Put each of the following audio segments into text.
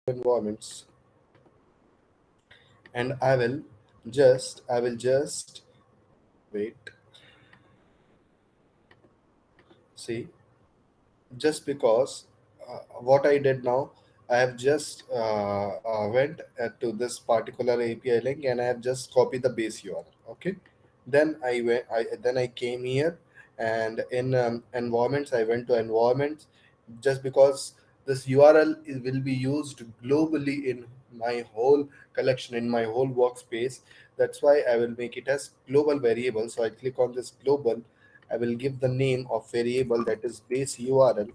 environments, and I will just wait. See, just because what I did now, I have just went to this particular API link and I have just copied the base URL. Okay, then I came here, and in environments I went to environments, just because this URL will be used globally in my whole collection, in my whole workspace. That's why I will make it as global variable. So I click on this global. I will give the name of variable, that is base URL.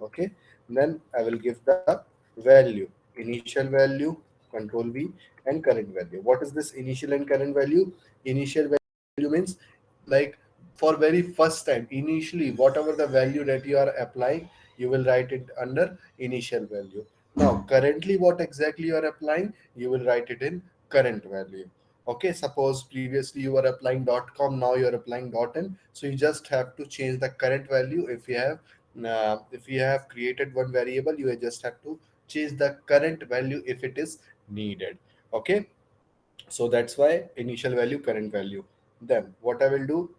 Okay, then I will give the value, initial value, control V, and current value. What is this initial and current value? Initial value means, like, for very first time, initially whatever the value that you are applying, you will write it under initial value. Now currently what exactly you are applying, you will write it in current value. Okay, suppose previously you were applying .com, now you are applying .in, so you just have to change the current value. If you have created one variable, you just have to change the current value if it is needed. Okay, so that's why initial value, current value. Then what I will do,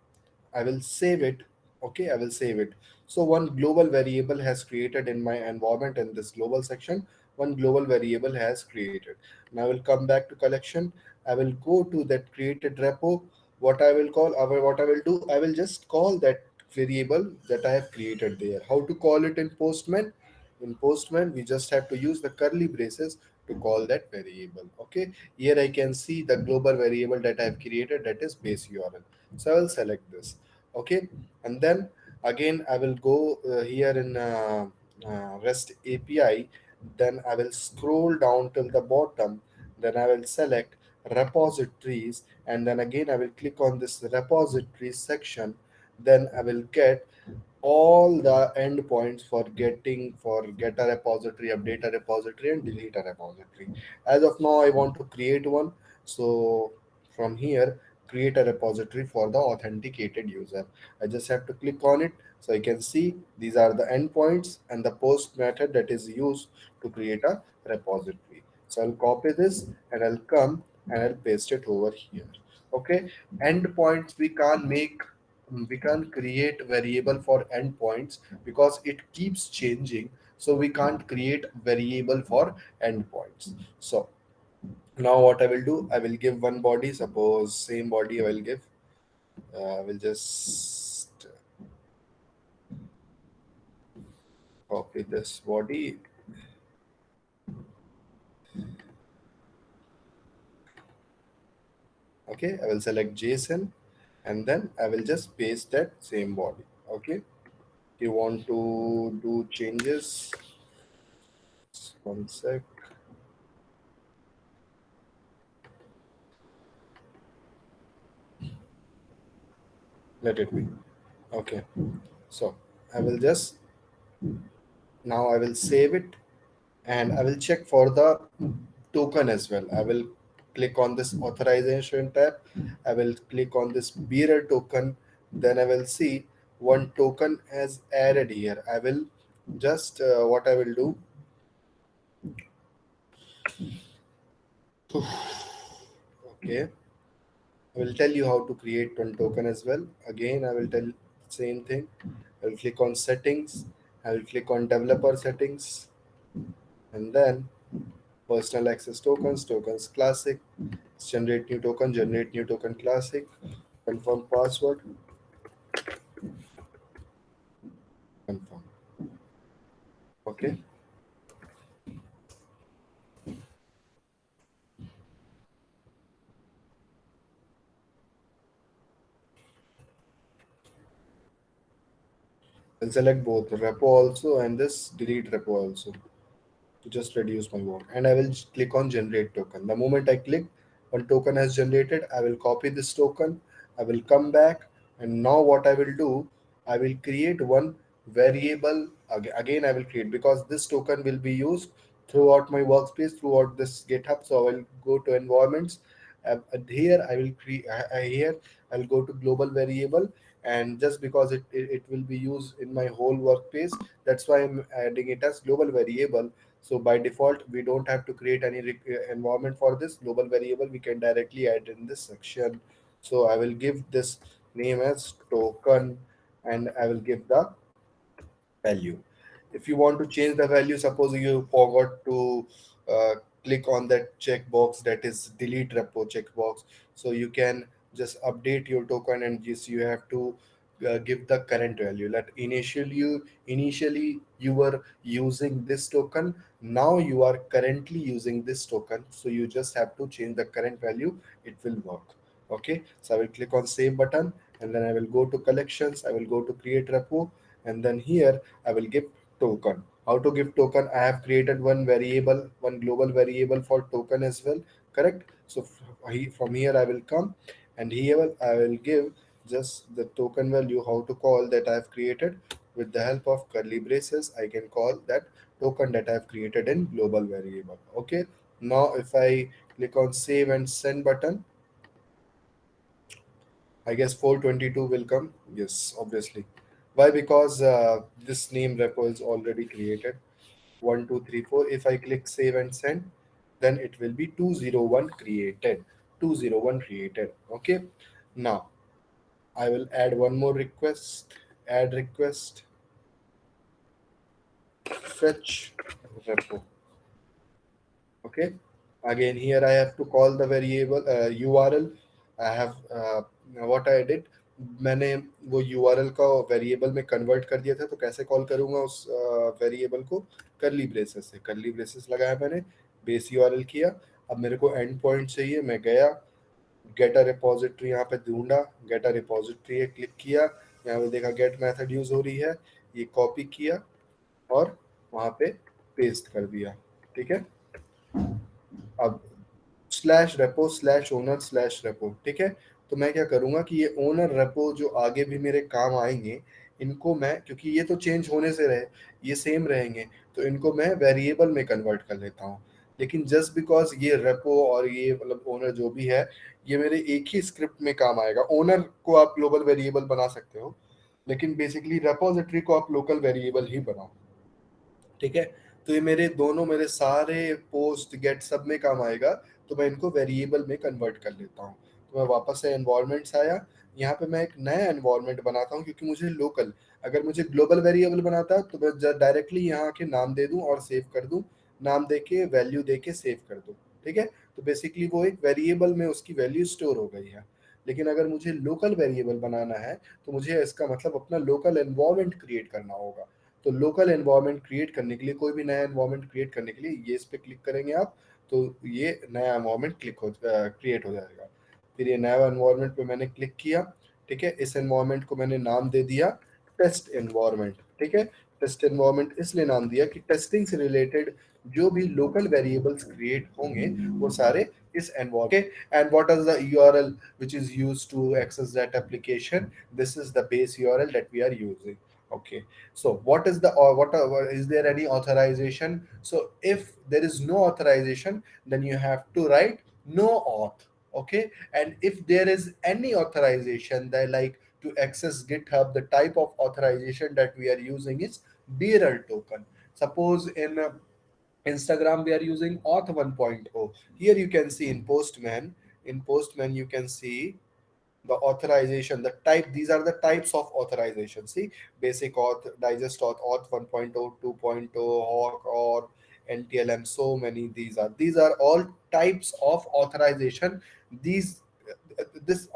I will save it. Okay, I will save it. So one global variable has created in my environment in this global section. One global variable has created. Now I will come back to collection. I will go to that created repo. What I will do, I will just call that variable that I have created there. How to call it in Postman? In Postman, we just have to use the curly braces to call that variable. Okay, here I can see the global variable that I have created, that is base URL. So I will select this. Okay, and then again I will go here in REST API. Then I will scroll down till the bottom. Then I will select repositories, and then again I will click on this repositories section. Then I will get all the endpoints for get a repository, update a repository, and delete a repository. As of now, I want to create one. So from here, create a repository for the authenticated user. I just have to click on it, so I can see these are the endpoints and the post method that is used to create a repository. So I'll copy this and I'll come and I'll paste it over here. Okay, endpoints we can't create variable for endpoints because it keeps changing, so we can't create variable for endpoints. So now what I will do, I will give one body, suppose same body I will give. I will just copy this body. Okay, I will select JSON, and then I will just paste that same body. Okay, you want to do changes, one sec, let it be. Okay, so I will just, now I will save it, and I will check for the token as well. I will click on this authorization tab. I will click on this bearer token. Then I will see one token as added here. I will just what I will do. Okay, I will tell you how to create one token as well. Again, I will tell same thing. I will click on settings. I will click on developer settings, and then personal access tokens, tokens classic, generate new token classic, confirm password, confirm. Okay, I'll select both repo also and this delete repo also to just reduce my work. And I will click on generate token. The moment I click, one token has generated, I will copy this token. I will come back, and now what I will do, I will create one variable. Again I will create, because this token will be used throughout my workspace, throughout this GitHub. So I will go to environments. Here I will create. Here I'll go to global variable, and just because it will be used in my whole workspace, that's why I'm adding it as global variable. So by default, we don't have to create any environment for this global variable. We can directly add in this section. So I will give this name as token, and I will give the value. If you want to change the value, suppose you forgot to uh, click on that checkbox, that is delete repo checkbox, so you can just update your token, and just you have to give the current value. That initially you were using this token, now you are currently using this token, so you just have to change the current value, it will work. Okay, so I will click on save button, and then I will go to collections, I will go to create repo, and then here I will give token. How to give token? I have created one variable, one global variable for token as well. Correct. So from here I will come, and here I will give just the token value. How to call that I have created with the help of curly braces. I can call that token that I have created in global variable. Okay. Now if I click on save and send button, I guess 422 will come. Yes, obviously. Why? Because this name repo is already created. 1234. If I click save and send, then it will be 201 created. 201 created. Okay. Now I will add one more request. Add request. Fetch repo. Okay. Again, here I have to call the variable URL. I have what I did, मैंने वो URL का variable में convert कर दिया था, तो कैसे call करूंगा उस वेरिएबल को? करली ब्रेसेस से, करली ब्रेसेस लगाया मैंने, बेस URL किया। अब मेरे को एंड पॉइंट चाहिए, मैं गया गेट अ रिपोजिटरी, यहाँ पे ढूंढा, गेट अ रिपोजिटरी है, क्लिक किया, यहाँ पे देखा गेट मेथड यूज हो रही है, ये कॉपी किया और वहाँ पे पेस्ट कर दिया। ठीक है। अब slash repo slash owner slash repo, ठीक है। तो मैं क्या करूंगा कि ये ओनर रेपो जो आगे भी मेरे काम आएंगे, इनको मैं, क्योंकि ये तो चेंज होने से रहे, ये सेम रहेंगे, तो इनको मैं वेरिएबल में कन्वर्ट कर लेता हूँ। लेकिन जस्ट बिकॉज ये रेपो और ये मतलब ओनर जो भी है, ये मेरे एक ही स्क्रिप्ट में काम आएगा। ओनर को आप ग्लोबल वेरिएबल बना सकते हो, लेकिन बेसिकली रेपोजिटरी को आप लोकल वेरिएबल ही बनाओ। ठीक है। तो ये मेरे दोनों, मेरे सारे पोस्ट गेट सब में काम आएगा, तो मैं इनको वेरिएबल में कन्वर्ट कर लेता हूँ। तो मैं वापस से एनवायरमेंट्स आया, यहाँ पे मैं एक नया एनवायरमेंट बनाता हूँ, क्योंकि मुझे लोकल, अगर मुझे ग्लोबल वेरिएबल बनाता तो मैं डायरेक्टली यहाँ के नाम दे दूँ और सेव कर दूँ, नाम दे के वैल्यू दे के सेव कर दूँ। ठीक है। तो बेसिकली वो एक वेरिएबल में उसकी वैल्यू स्टोर हो गई है। लेकिन अगर मुझे लोकल वेरिएबल बनाना है, तो मुझे इसका मतलब अपना लोकल एनवायरमेंट क्रिएट करना होगा। तो लोकल एनवायरनमेंट क्रिएट करने के लिए, कोई भी नया एनवायरनमेंट क्रिएट करने के लिए, ये इस पे क्लिक करेंगे आप, तो ये नया एनवायरनमेंट क्रिएट हो जाएगा। फिर ये नया एनवायरनमेंट पे मैंने क्लिक किया। ठीक है। इस एनवायरनमेंट को मैंने नाम दे दिया टेस्ट एनवायरनमेंट। ठीक है। टेस्ट एनवायरनमेंट इसलिए नाम दिया कि टेस्टिंग से रिलेटेड जो भी लोकल वेरिएबल्स क्रिएट होंगे, वो सारे इस environment. And what is the URL which is used to access that application? This is the base URL that we are using. Okay. So what is the, or is there any authorization? So if there is no authorization, then you have to write no auth. Okay. And if there is any authorization, that like to access GitHub, the type of authorization that we are using is bearer token. Suppose in Instagram we are using auth 1.0. Here you can see in Postman, you can see the authorization, the type. These are the types of authorization. See, basic auth, digest auth, auth 1.0, 2.0, hawk, or NTLM. So many these are all types of authorization. These this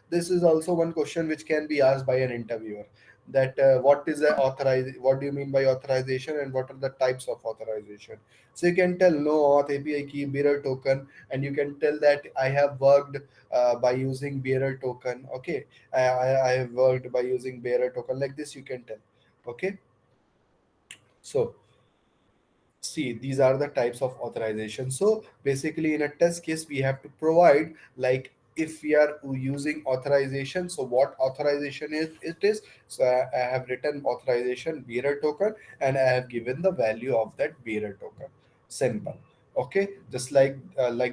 this is also one question which can be asked by an interviewer, that what is a authorize, what do you mean by authorization, and what are the types of authorization? So you can tell no auth, API key, bearer token, and you can tell that I have worked by using bearer token. Okay. I have worked by using bearer token, like this you can tell. Okay. So see, these are the types of authorization. So basically in a test case we have to provide, like, if we are using authorization, so what authorization is it is. So I have written authorization bearer token, and I have given the value of that bearer token. Simple. Okay. Just like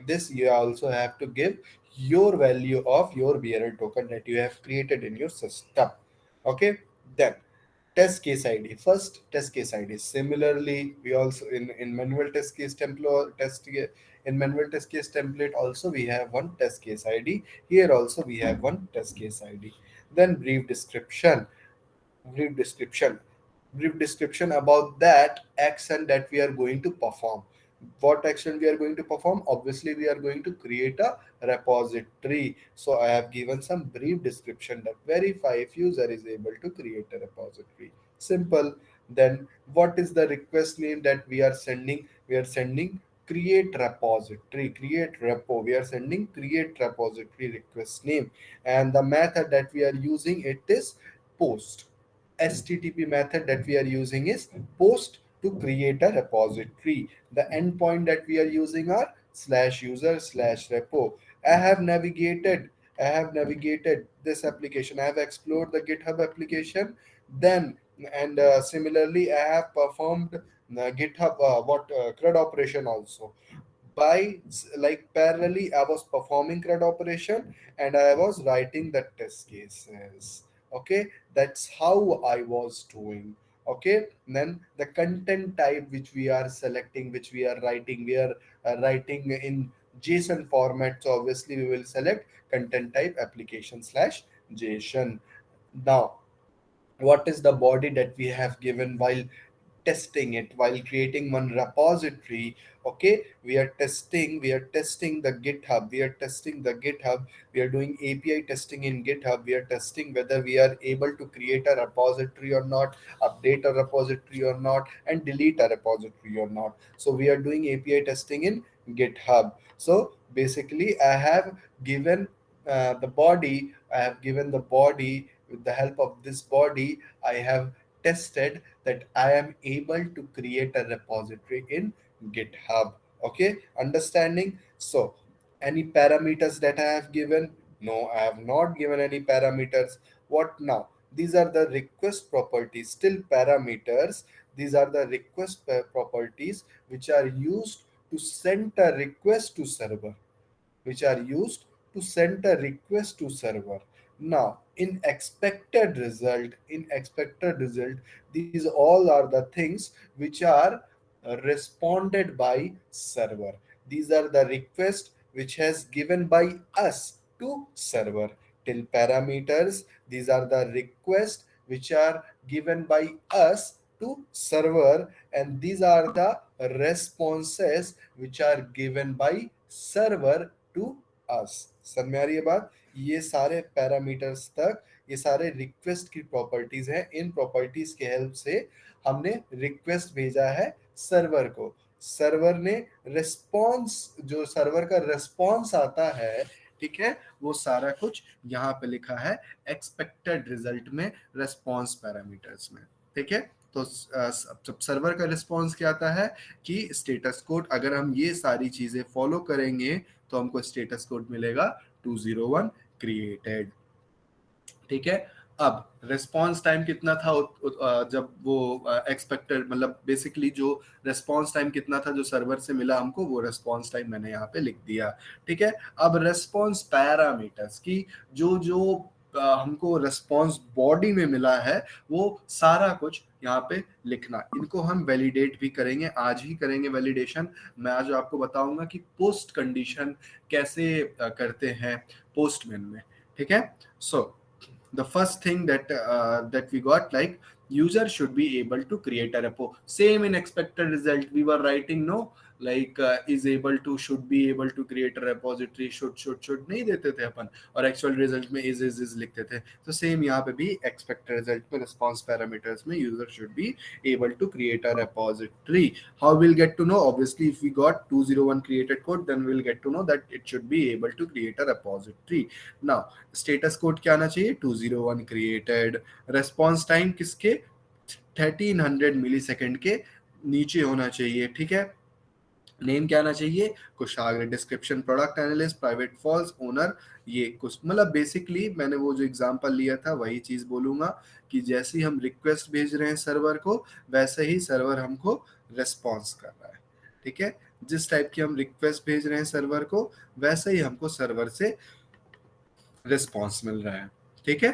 this, you also have to give your value of your bearer token that you have created in your system. Okay. Then test case id, first test case id. Similarly, we also in manual test case template, in manual test case template also we have one test case id. Here also we have one test case id. Then brief description brief description about that action that we are going to perform. What action we are going to perform? Obviously we are going to create a repository. So I have given some brief description that verify if user is able to create a repository. Simple. Then what is the request name that we are sending? We are sending create repository, create repo. We are sending create repository request name. And the method that we are using, it is post. HTTP method that we are using is post to create a repository. The endpoint that we are using are slash user slash repo. I have navigated, I have navigated this application. I have explored the GitHub application. Then and similarly, I have performed GitHub what CRUD operation also. Like parallelly I was performing CRUD operation and I was writing the test cases. Okay, that's how I was doing. Okay, then the content type which we are selecting, which we are writing, we are writing in JSON format. So obviously we will select content type application slash JSON. Now what is the body that we have given while testing it, while creating one repository? Okay, we are testing the GitHub, we are doing API testing in GitHub, we are testing whether we are able to create a repository or not, update a repository or not, and delete a repository or not. So we are doing API testing in GitHub. So basically I have given the body. With the help of this body I have tested that I am able to create a repository in GitHub. Okay, understanding? So, any parameters that I have given? No, I have not given any parameters. What now? These are the request properties, still parameters. These are the request properties which are used to send a request to server, which are used to send a request to server. Now in expected result, these all are the things which are responded by server. These are the request which has given by us to server. Till parameters, these are the request which are given by us to server, and these are the responses which are given by server to us. समझ में आ रही है बात? ये सारे parameters तक, ये सारे रिक्वेस्ट की प्रॉपर्टीज हैं। इन प्रॉपर्टीज के हेल्प से हमने रिक्वेस्ट भेजा है सर्वर को। सर्वर ने रिस्पॉन्स, जो सर्वर का रिस्पॉन्स आता है, ठीक है, वो सारा कुछ यहाँ पे लिखा है एक्सपेक्टेड रिजल्ट में, रेस्पॉन्स पैरामीटर्स में। ठीक है, तो जब सर्वर का रिस्पॉन्स क्या आता है कि स्टेटस कोड, अगर हम ये सारी चीजें फॉलो करेंगे तो हमको स्टेटस कोड मिलेगा 201 क्रिएटेड। ठीक है, अब रिस्पॉन्स टाइम कितना था जब वो एक्सपेक्टेड, मतलब बेसिकली जो रिस्पॉन्स टाइम कितना था जो सर्वर से मिला हमको, वो रिस्पॉन्स टाइम मैंने यहाँ पे लिख दिया। ठीक है, अब रिस्पॉन्स पैरामीटर्स की जो जो हमको रिस्पॉन्स बॉडी में मिला है वो सारा कुछ यहाँ पे लिखना। इनको हम वैलिडेट भी करेंगे, आज ही करेंगे वैलिडेशन। मैं आज आपको बताऊंगा कि पोस्ट कंडीशन कैसे करते हैं पोस्टमैन में। ठीक है, सो the first thing that we got, like user should be able to create a repo. Same in expected result we were writing, no, like is able to, should be able to create a repository, should नहीं देते थे अपन, और actual result में is लिखते थे। तो same यहाँ पे भी expected result में response parameters में user should be able to create a repository. How we'll get to know? Obviously if we got 201 created code, then we'll get to know that it should be able to create a repository. Now status code क्या आना चाहिए? 201 created. Response time किसके? 1300 मिली second के नीचे होना चाहिए। ठीक है, नेम क्या आना चाहिए? कुछ आगे description, product analyst, private false, owner, ये कुछ, मतलब बेसिकली मैंने वो जो एग्जांपल लिया था वही चीज बोलूंगा कि जैसे ही हम रिक्वेस्ट भेज रहे हैं सर्वर को, वैसे ही सर्वर हमको रिस्पॉन्स कर रहा है। ठीक है, जिस टाइप की हम रिक्वेस्ट भेज रहे हैं सर्वर को, वैसे ही हमको सर्वर से रिस्पॉन्स मिल रहा है। ठीक है,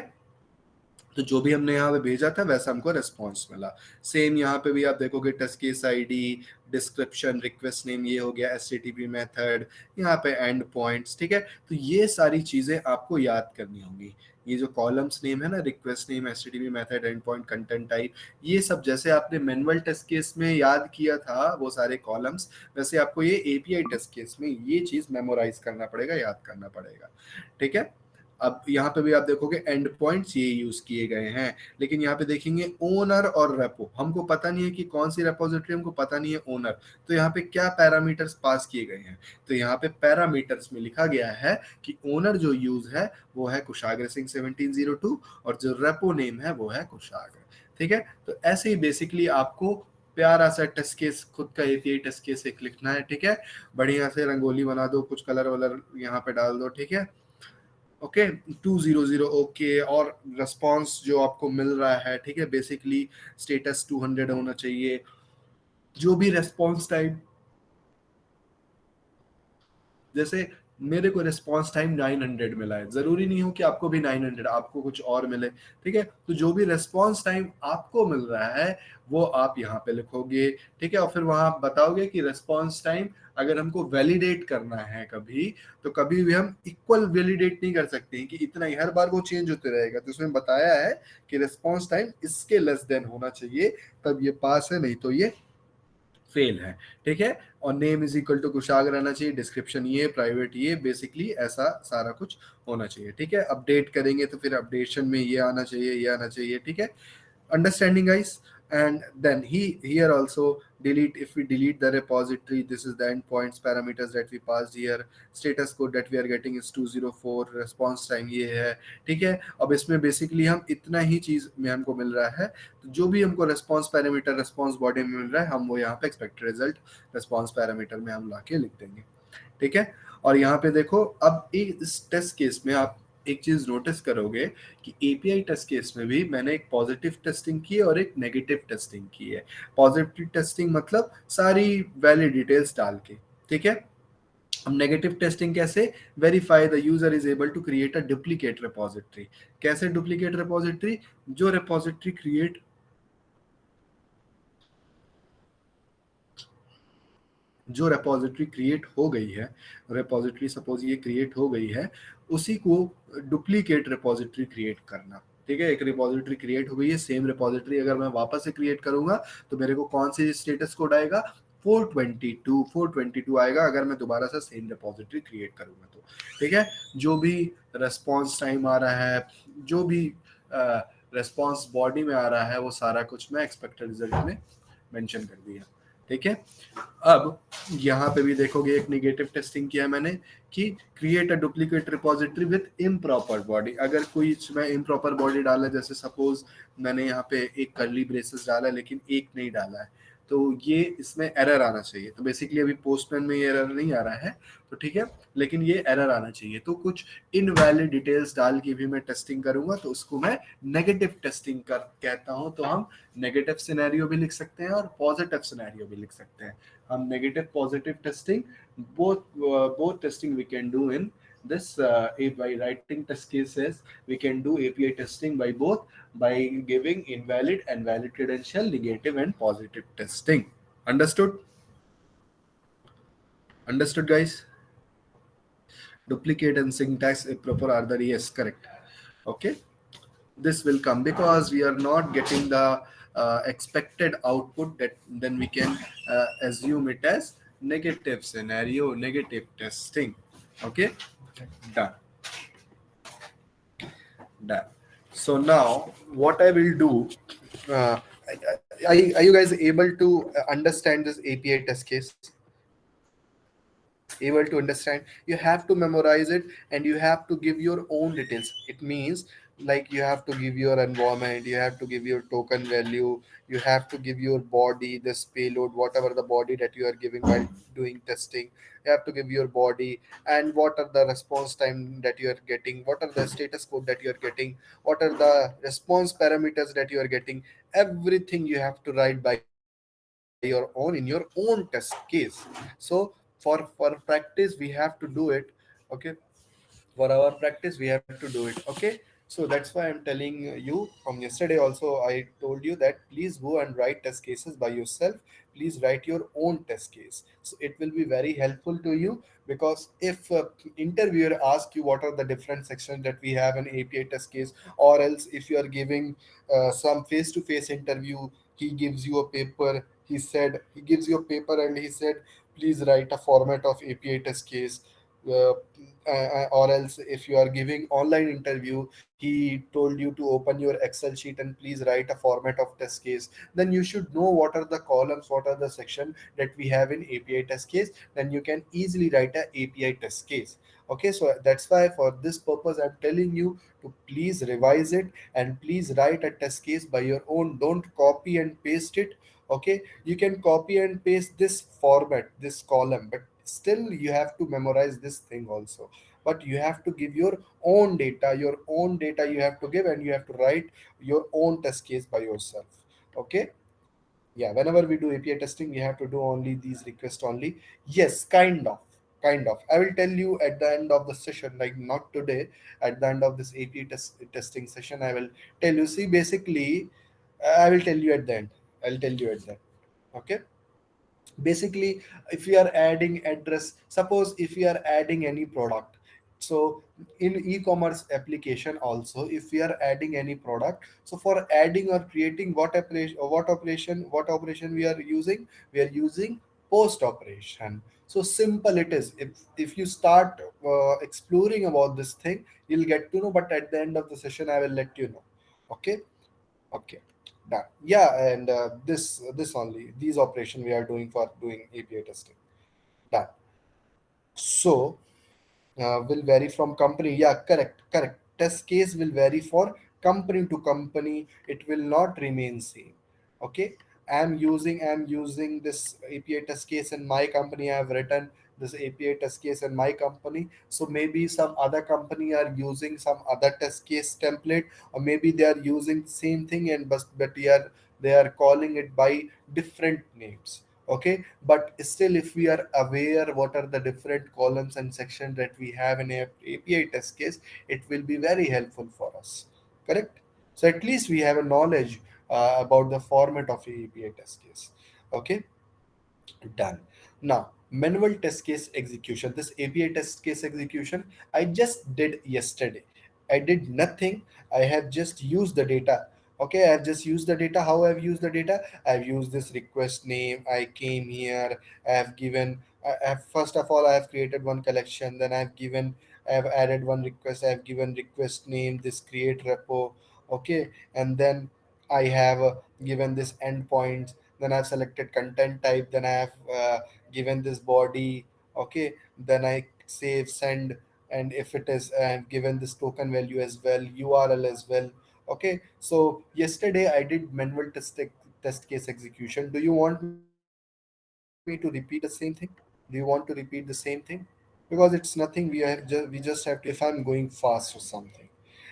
तो जो भी हमने यहाँ पे भेजा था वैसा हमको रिस्पॉन्स मिला। सेम यहाँ पे भी आप देखोगे test case ID, description, request name, ये हो गया एचटीटीपी मेथड, यहाँ पे एंड पॉइंट्स, ठीक है। तो ये सारी चीजें आपको याद करनी होंगी। ये जो कॉलम्स नेम है ना, request name, HTTP method, and point, content type, ये सब जैसे आपने मैनुअल टेस्ट केस में याद किया था वो सारे कॉलम्स, वैसे आपको ये एपीआई टेस्ट केस में ये चीज मेमोराइज करना पड़ेगा, याद करना पड़ेगा, ठीक है। अब यहाँ पे भी आप देखोगे एंड पॉइंट्स ये यूज किए गए हैं, लेकिन यहाँ पे देखेंगे ओनर और रेपो, हमको पता नहीं है कि कौन सी रेपोजिटरी, हमको पता नहीं है ओनर, तो यहाँ पे क्या पैरामीटर्स पास किए गए हैं, तो यहाँ पे पैरामीटर्स में लिखा गया है कि ओनर जो यूज है वो है कुशाग्र सिंह 1702 और जो रेपो नेम है वो है कुशाग्र, ठीक है। तो ऐसे ही बेसिकली आपको प्यारा सा टेस्ट केस, खुद का एपीआई टेस्ट केस एक लिखना है, ठीक है। बढ़िया से रंगोली बना दो, कुछ कलर वलर यहाँ पे डाल दो, ठीक है। ओके 200 ओके, और रेस्पॉन्स जो आपको मिल रहा है, ठीक है, बेसिकली स्टेटस 200 होना चाहिए। जो भी रेस्पॉन्स टाइम, जैसे मेरे को रिस्पॉन्स टाइम 900 मिला है, जरूरी नहीं हो कि आपको भी 900, आपको कुछ और मिले, ठीक है। तो जो भी रिस्पॉन्स टाइम आपको मिल रहा है वो आप यहाँ पे लिखोगे, ठीक है। और फिर वहां आप बताओगे कि रिस्पॉन्स टाइम अगर हमको वैलिडेट करना है कभी, तो कभी भी हम इक्वल वैलिडेट नहीं कर सकते हैं कि इतना ही हर बार वो चेंज होते रहेगा। तो उसमें बताया है कि रिस्पॉन्स टाइम इसके लेस देन होना चाहिए, तब ये पास है, नहीं तो ये फेल है, ठीक है। और नेम इज इक्वल टू कुशाग्र रहना चाहिए, डिस्क्रिप्शन ये, प्राइवेट ये, बेसिकली ऐसा सारा कुछ होना चाहिए, ठीक है। अपडेट करेंगे तो फिर अपडेशन में ये आना चाहिए, ये आना चाहिए, ठीक है। Understanding, guys. And then here also delete, if we delete the repository, this is the endpoints parameters that we passed here, status code that we are getting is 204, response time ये है, ठीक है। अब इसमें बेसिकली हम इतना ही चीज में हमको मिल रहा है, तो जो भी हमको रेस्पॉन्स पैरामीटर रेस्पॉन्स बॉडी में मिल रहा है, हम वो यहाँ पे एक्सपेक्टेड रिजल्ट रेस्पॉन्स पैरामीटर में हम ला के लिख देंगे, ठीक है। और यहाँ पे देखो, अब इस टेस्ट केस में आप एक चीज नोटिस करोगे कि एपीआई टेस्ट केस में भी मैंने एक पॉजिटिव टेस्टिंग की है और एक नेगेटिव टेस्टिंग की है। पॉजिटिव टेस्टिंग मतलब सारी वैलिड डिटेल्स डाल के, ठीक है। अब नेगेटिव टेस्टिंग कैसे, verify the user is able to create a duplicate repository. कैसे डुप्लीकेट रिपोजिटरी, जो रिपोजिटरी क्रिएट, जो रेपोजिटरी क्रिएट हो गई है, रेपोजिटरी सपोज ये क्रिएट हो गई है, उसी को डुप्लीकेट रेपोजिटरी क्रिएट करना, ठीक है। एक रिपोजिटरी क्रिएट हो गई है, सेम रिपोजिटरी अगर मैं वापस से क्रिएट करूंगा तो मेरे को कौन सी स्टेटस कोड आएगा, 422 आएगा अगर मैं दोबारा से सेम रिपोजिटरी क्रिएट करूंगा तो, ठीक है। जो भी रेस्पॉन्स टाइम आ रहा है, जो भी रेस्पॉन्स बॉडी में आ रहा है, वो सारा कुछ मैं एक्सपेक्टेड रिजल्ट में मेंशन कर दिया, ठीक है। अब यहाँ पे भी देखोगे एक निगेटिव टेस्टिंग किया है मैंने कि create a duplicate repository with improper body. अगर कोई इसमें इम्प्रॉपर बॉडी डाला, जैसे सपोज मैंने यहाँ पे एक कर्ली ब्रेसेस डाला लेकिन एक नहीं डाला है, तो ये इसमें एरर आना चाहिए। तो बेसिकली अभी पोस्टमैन में ये एरर नहीं आ रहा है, तो ठीक है, लेकिन ये एरर आना चाहिए। तो कुछ इनवैलिड डिटेल्स डाल के भी मैं टेस्टिंग करूंगा तो उसको मैं नेगेटिव टेस्टिंग कर कहता हूं। तो हम नेगेटिव सिनेरियो भी लिख सकते हैं और पॉजिटिव सिनेरियो भी लिख सकते हैं। हम negative positive testing, both testing we can do in this by writing test cases, we can do API testing by both, by giving invalid and valid credential, negative and positive testing. Understood guys? Duplicate and syntax improper are the, yes, correct, okay. This will come because we are not getting the expected output, that then we can assume it as negative scenario, negative testing, okay. Done. Done. So now what I will do, uh, are you guys able to understand this API test case? Able to understand? You have to memorize it and you have to give your own details. It means like you have to give your environment, you have to give your token value, you have to give your body, this payload, whatever the body that you are giving while doing testing, you have to give your body, and what are the response time that you are getting, what are the status code that you are getting, what are the response parameters that you are getting. Everything you have to write by your own in your own test case. So for practice we have to do it, okay. For our practice we have to do it, okay. So that's why I'm telling you from yesterday also. I told you that please go and write test cases by yourself. Please write your own test case. So it will be very helpful to you, because if interviewer asks you what are the different sections that we have in API test case, or else if you are giving some face-to-face interview, he gives you a paper. He gives you a paper and he said, please write a format of API test case. Uh, or else if you are giving online interview, he told you to open your Excel sheet and please write a format of test case. Then you should know what are the columns, what are the section that we have in API test case. Then you can easily write a API test case. Okay, so that's why for this purpose I'm telling you to please revise it and please write a test case by your own. Don't copy and paste it. Okay, you can copy and paste this format, this column, but still you have to memorize this thing also. But you have to give your own data you have to give, and you have to write your own test case by yourself. Okay. Yeah, whenever we do API testing, we have to do only these requests only. Yes, kind of I will tell you at the end of the session, like not today. At the end of this testing session, I will tell you. See, basically, I will tell you at the end. I'll tell you at the end. Okay. Basically, if we are adding address, suppose if we are adding any product, so in e-commerce application also, if we are adding any product, so for adding or creating what operation we are using, we are using post operation. So simple it is. If you start exploring about this thing, you'll get to know, but at the end of the session I will let you know. Okay. Okay, done. Yeah, and this only these operation we are doing for doing API testing. Done. So will vary from company. Yeah, correct. Test case will vary for company to company. It will not remain same. Okay. I'm using this API test case in my company. I have written this API test case in my company. So maybe some other company are using some other test case template, or maybe they are using same thing, and but they are calling it by different names. Okay, but still if we are aware what are the different columns and sections that we have in a API test case, it will be very helpful for us. Correct. So at least we have a knowledge about the format of a API test case. Okay. Done. Now, manual test case execution. This API test case execution I just did yesterday. I did nothing. I have just used the data. Okay, I have just used the data. How I've used the data? I've used this request name. I came here. I have given. First of all, I have created one collection. Then I have added one request. I have given request name. This create repo. Okay, and then I have given this endpoint. Then I've selected content type. Then I have given this body. Okay, then I save send, and if it is, I've given this token value as well, URL as well. Okay, so yesterday I did manual test case execution. Do you want me to repeat the same thing? Do you want to repeat the same thing? Because it's nothing. We just have to. If I'm going fast or something,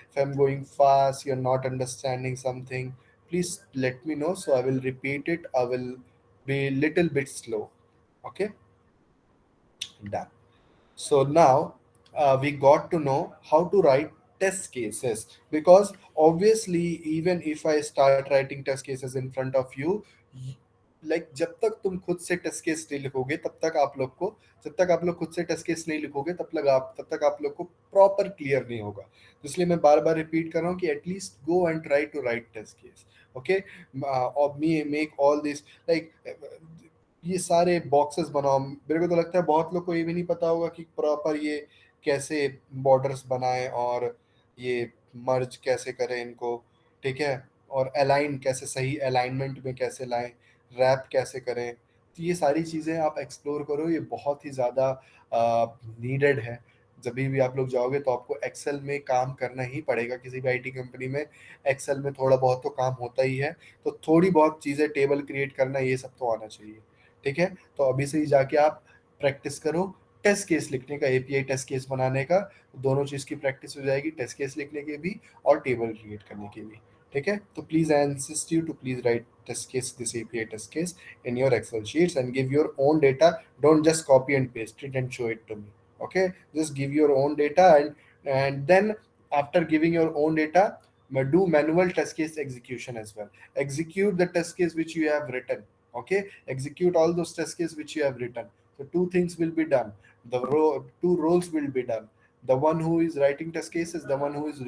if I'm going fast, you're not understanding something, please let me know, so I will repeat it. I will be little bit slow. Okay. Done. So now we got to know how to write test cases, because obviously even if I start writing test cases in front of you, like जब तक तुम खुद से test case नहीं लिखोगे तब तक आप लोग को, जब तक आप लोग खुद से टेस्ट केस नहीं लिखोगे तब तक आप लोग को प्रॉपर क्लियर नहीं होगा. तो इसलिए मैं बार बार रिपीट कर रहा हूँ कि at least go and try to write test case. Okay. और me make all this like ये सारे बॉक्सेस बनाओ. मेरे को तो लगता है बहुत लोग को ये भी नहीं पता होगा कि प्रॉपर ये कैसे बॉर्डर्स बनाएं, और ये मर्ज कैसे करें इनको. ठीक है. और अलाइन कैसे, सही अलाइनमेंट में कैसे लाएं, रैप कैसे करें. तो ये सारी चीज़ें आप एक्सप्लोर करो. ये बहुत ही ज़्यादा नीडेड है. जब भी आप लोग जाओगे तो आपको एक्सेल में काम करना ही पड़ेगा. किसी भी आईटी कंपनी में एक्सेल में थोड़ा बहुत तो काम होता ही है. तो थोड़ी बहुत चीज़ें, टेबल क्रिएट करना, ये सब तो आना चाहिए. ठीक है. तो अभी से ही जाके आप प्रैक्टिस करो टेस्ट केस लिखने का, एपीआई टेस्ट केस बनाने का. दोनों चीज़ की प्रैक्टिस हो जाएगी, टेस्ट केस लिखने की भी और टेबल क्रिएट करने की भी. ठीक है. तो please I insist you to please write test case this API test case in your Excel sheets and give your own data. Don't just copy and paste it and show it to me. Okay, just give your own data, and then After giving your own data, do manual test case execution as well. Execute the test case which you have written. Okay, execute all those test case which you have written. So two things will be done. Two roles will be done. The one who is writing test cases, the one who is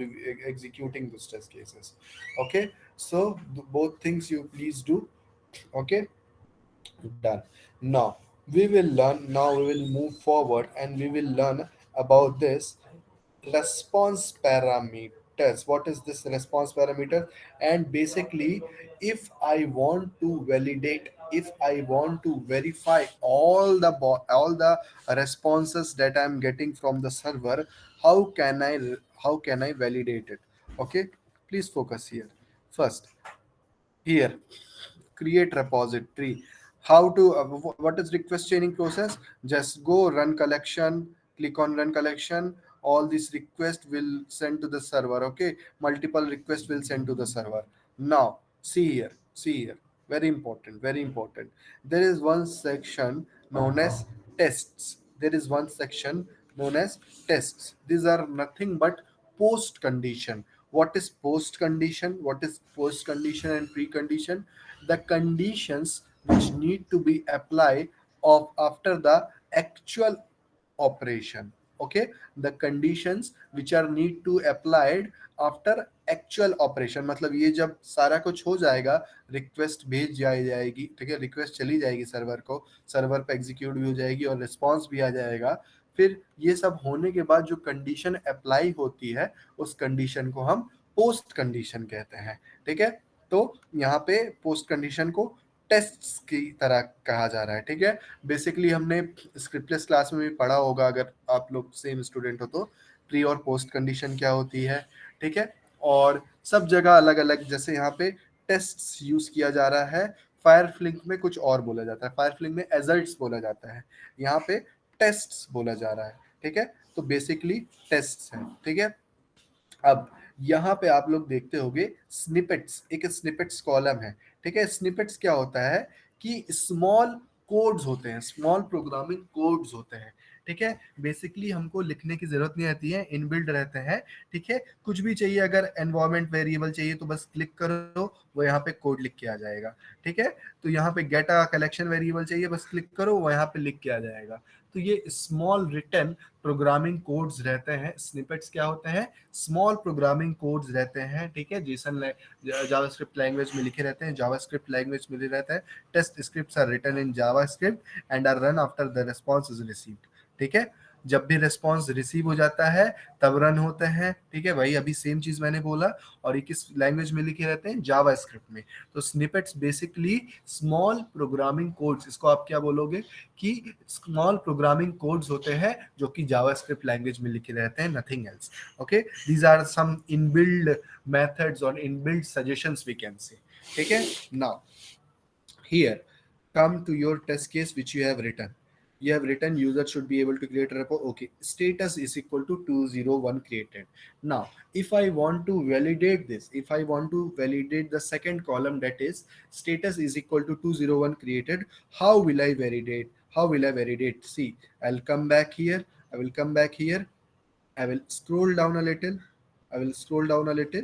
executing those test cases. Okay, so both things you please do. Okay, done. Now we will move forward and we will learn about this response parameters. What is this response parameter? And basically, if I want to verify all the responses that I'm getting from the server, how can I validate it? Okay, please focus here. First, here, create repository. How to what is request chaining process? Just go run collection, click on run collection. All these requests will send to the server. Okay, multiple requests will send to the server. Now see here, very important, very important. There is one section known as tests. There is one section known as tests. These are nothing but post condition. What is post condition? What is post condition and precondition? The conditions which need to be applied of after the actual operation. Okay, the conditions which are need to applied after actual operation, मतलब ये जब सारा कुछ हो जाएगा, request भेज जाएगी, ठीक है, रिक्वेस्ट चली जाएगी सर्वर को, सर्वर पे एग्जीक्यूट भी हो जाएगी और रिस्पॉन्स भी आ जाएगा। फिर ये सब होने के बाद जो कंडीशन अप्लाई होती है, उस कंडीशन को हम पोस्ट कंडीशन कहते हैं। ठीक है, तो यहाँ पे पोस्ट कंडीशन को टेस्ट्स की तरह कहा जा रहा है। ठीक है, बेसिकली हमने स्क्रिप्टलेस क्लास में भी पढ़ा होगा, अगर आप लोग सेम स्टूडेंट हो तो, प्री और पोस्ट कंडीशन क्या होती है। ठीक है, और सब जगह अलग अलग, जैसे यहाँ पे टेस्ट्स यूज किया जा रहा है, फायरफ्लिंक में कुछ और बोला जाता है, फायरफ्लिंक में एजल्ट्स बोला जाता है, यहाँ पे टेस्ट्स बोला जा रहा है। ठीक है, तो बेसिकली टेस्ट्स है। ठीक है, अब यहाँ पे आप लोग देखते होंगे स्निपेट्स, एक स्निपेट्स कॉलम है। ठीक है, स्निपेट्स क्या होता है कि स्मॉल कोड्स होते हैं, स्मॉल प्रोग्रामिंग कोड्स होते हैं। ठीक है, बेसिकली हमको लिखने की जरूरत नहीं आती है, इनबिल्ड रहते हैं। ठीक है, कुछ भी चाहिए, अगर एनवायरमेंट वेरिएबल चाहिए तो बस क्लिक करो, वो यहाँ पे कोड लिख के आ जाएगा। ठीक है, तो यहाँ पे गेट अ कलेक्शन वेरिएबल चाहिए, बस क्लिक करो, वो यहाँ पे लिख के आ जाएगा। तो ये स्मॉल रिटर्न प्रोग्रामिंग कोड्स रहते हैं। स्निपेट्स क्या होते हैं? स्मॉल प्रोग्रामिंग कोड्स रहते हैं। ठीक है, जेसन जावास्क्रिप्ट लैंग्वेज में लिखे रहते हैं, जावास्क्रिप्ट लैंग्वेज में रहते हैं। Test scripts are written in JavaScript and are run after the response is received. ठीक है, जब भी रिस्पॉन्स रिसीव हो जाता है तब रन होते हैं। ठीक है, वही अभी सेम चीज मैंने बोला, और ये किस लैंग्वेज में लिखे रहते हैं? जावास्क्रिप्ट में। तो snippets basically small programming codes, इसको आप क्या बोलोगे कि स्मॉल प्रोग्रामिंग कोड्स होते हैं जो कि जावास्क्रिप्ट लैंग्वेज में लिखे रहते हैं, nothing else. Okay, these are some inbuilt methods और inbuilt suggestions we can say. ठीक है, now here come to your test case which you have written. You have written user should be able to create a repo. Okay, status is equal to 201 created. Now if I want to validate this, if I want to validate the second column, that is status is equal to 201 created, how will I validate? How will I validate? See, I'll come back here, I will come back here, I will scroll down a little, I will scroll down a little,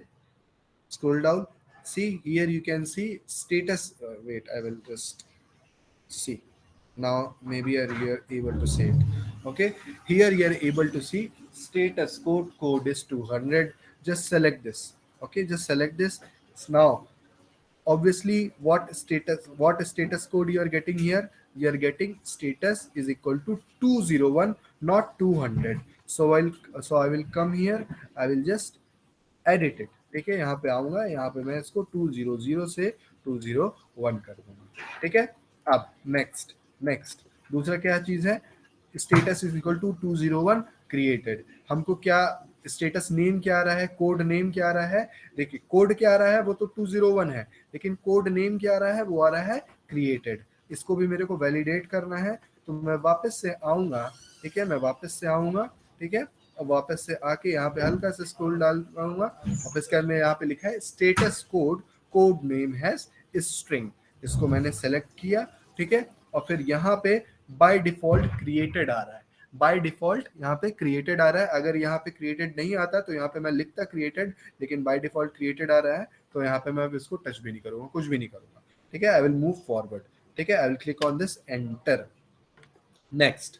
scroll down. See here, you can see status. Wait, I will just see. Now maybe you're able to see it. Okay, here you're able to see status code is 200. Just select this. Okay, just select this. Now obviously what status code you are getting here? You are getting status is equal to 201, not 200. So I will come here, I will just edit it. ठीक है, यहाँ पे आऊंगा, यहाँ पे मैं इसको 200 से 201 कर दूंगा। ठीक है, अब नेक्स्ट, दूसरा क्या चीज है? Status is equal to 201 created. हमको क्या स्टेटस नेम क्या आ रहा है, कोड नेम क्या आ रहा है? देखिए कोड क्या आ रहा है, वो तो 201 है, लेकिन कोड नेम क्या आ रहा है? वो आ रहा है क्रिएटेड। इसको भी मेरे को वैलिडेट करना है, तो मैं वापस से आऊंगा। ठीक है, मैं वापस से आऊंगा। ठीक है, अब वापस से आके यहाँ पे हल्का सा स्क्रॉल डाल पाऊंगा, वापस कर मैं यहाँ पे लिखा है status code name has string, इसको मैंने सेलेक्ट किया। ठीक है, और फिर यहाँ पे बाय डिफॉल्ट क्रिएटेड आ रहा है। बाय डिफॉल्ट यहाँ पे क्रिएटेड आ रहा है। अगर यहाँ पे क्रिएटेड नहीं आता तो यहाँ पे मैं लिखता क्रिएटेड, लेकिन बाय डिफॉल्ट क्रिएटेड आ रहा है, तो यहाँ पे मैं अब इसको टच भी नहीं करूंगा, कुछ भी नहीं करूंगा। ठीक है, आई विल मूव फॉरवर्ड। ठीक है, I will click on this, enter. Next,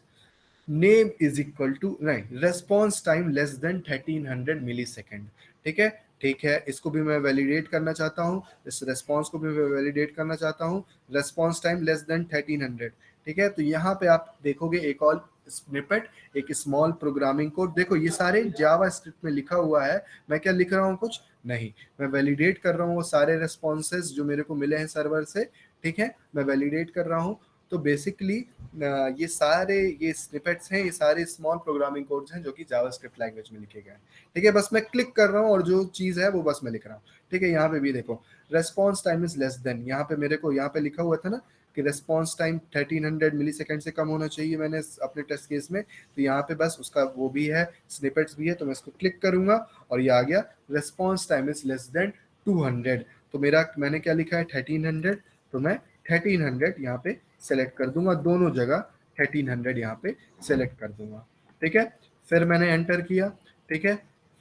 name is equal to, नहीं, response time less than 1300 millisecond. ठीक है, ठीक है, इसको भी मैं वैलिडेट करना चाहता हूँ, इस रेस्पॉन्स को भी मैं वैलिडेट करना चाहता हूँ। Response time less than 1300। ठीक है, तो यहाँ पे आप देखोगे एक और स्निपेट, एक स्मॉल प्रोग्रामिंग कोड। देखो ये सारे जावा स्क्रिप्ट में लिखा हुआ है, मैं क्या लिख रहा हूँ, कुछ नहीं, मैं वैलिडेट कर रहा हूँ वो सारे रेस्पॉन्सेज जो मेरे को मिले हैं सर्वर से। ठीक है, मैं वैलिडेट कर रहा हूँ। तो बेसिकली ये सारे ये स्निपेट्स हैं, ये सारे स्मॉल प्रोग्रामिंग कोड्स हैं जो कि जावास्क्रिप्ट लैंग्वेज में लिखे गए हैं। ठीक है, बस मैं क्लिक कर रहा हूँ और जो चीज़ है वो बस मैं लिख रहा हूँ। ठीक है, यहाँ पे भी देखो, response time is less than, यहाँ पे मेरे को यहाँ पे लिखा हुआ था ना कि रेस्पॉन्स टाइम 1300 मिली सेकेंड से कम होना चाहिए मैंने अपने टेस्ट केस में, तो यहाँ पे बस उसका वो भी है, स्निपेट्स भी है, तो मैं इसको क्लिक करूंगा और ये आ गया, response time is less than 200। तो मेरा मैंने क्या लिखा है, 1300, तो मैं 1300 यहाँ पे सेलेक्ट कर दूंगा, दोनों जगह 1300 यहाँ पे सेलेक्ट कर दूंगा। ठीक है, फिर मैंने एंटर किया। ठीक है,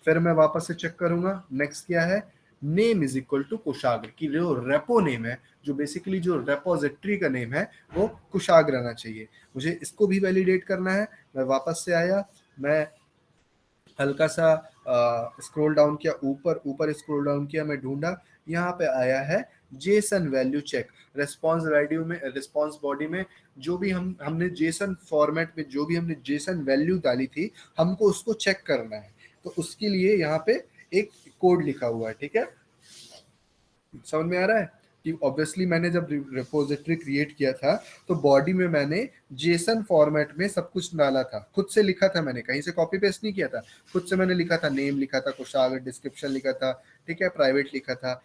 फिर मैं वापस से चेक करूंगा, नेक्स्ट क्या है, नेम इज इक्वल टू कुशाग्र, की जो रेपो नेम है, जो बेसिकली जो रेपोजिटरी का नेम है वो कुशाग्र रहना चाहिए। मुझे इसको भी वैलिडेट करना है। मैं वापस से आया, मैं हल्का सा स्क्रॉल डाउन किया, ऊपर ऊपर स्क्रॉल डाउन किया, मैं ढूंढा, यहाँ पे आया है JSON value check. Response value में, रिस्पॉन्स बॉडी में जो भी हमने जेसन फॉर्मेट में जो भी हमने जेसन वैल्यू डाली थी, हमको उसको चेक करना है। तो उसके लिए यहाँ पे एक कोड लिखा हुआ है। ठीक है, समझ में आ रहा है कि ऑब्वियसली मैंने जब रिपोजिटरी क्रिएट किया था तो बॉडी में मैंने जेसन फॉर्मेट में सब कुछ डाला था, खुद से लिखा था मैंने, कहीं से कॉपी पेस्ट नहीं किया था, खुद से मैंने लिखा था, नेम लिखा था, कुशाग्र, डिस्क्रिप्शन लिखा था, ठीक है, प्राइवेट लिखा था।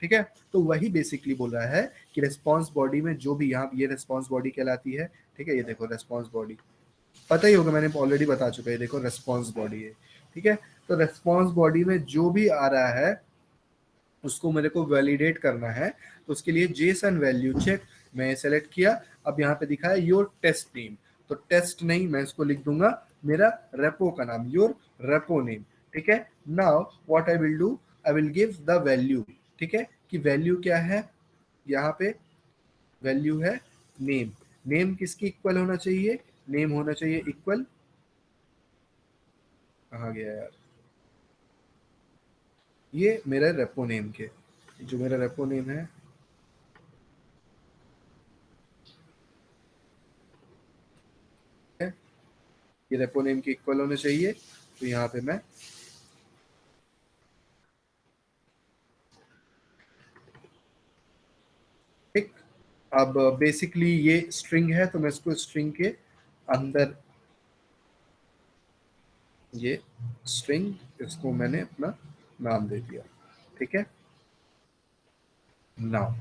ठीक है, तो वही बेसिकली बोल रहा है कि रेस्पॉन्स बॉडी में जो भी, यहाँ ये रेस्पॉन्स बॉडी कहलाती है। ठीक है, ये देखो रेस्पॉन्स बॉडी, पता ही होगा, मैंने ऑलरेडी बता चुका है, देखो रेस्पॉन्स बॉडी है। ठीक है, तो रेस्पॉन्स बॉडी में जो भी आ रहा है उसको मेरे को वैलिडेट करना है, तो उसके लिए जेसन वैल्यू चेक मैं सेलेक्ट किया। अब यहाँ पे दिखा है योर टेस्ट नेम, तो टेस्ट नहीं, मैं इसको लिख दूंगा मेरा रेपो का नाम, योर रेपो नेम। ठीक है, now what I will do, I will give the value. ठीक है, कि वैल्यू क्या है, यहाँ पे वैल्यू है नेम। नेम किसकी इक्वल होना चाहिए, नेम होना चाहिए इक्वल, कहाँ गया यार, ये मेरा रेपो नेम के, जो मेरा रेपो नेम है, ये रेपो नेम के इक्वल होने चाहिए। तो यहाँ पे मैं ठीक, अब बेसिकली ये स्ट्रिंग है तो मैं इसको स्ट्रिंग के अंदर, ये स्ट्रिंग, इसको मैंने अपना नाम दे दिया। ठीक है, नाउ,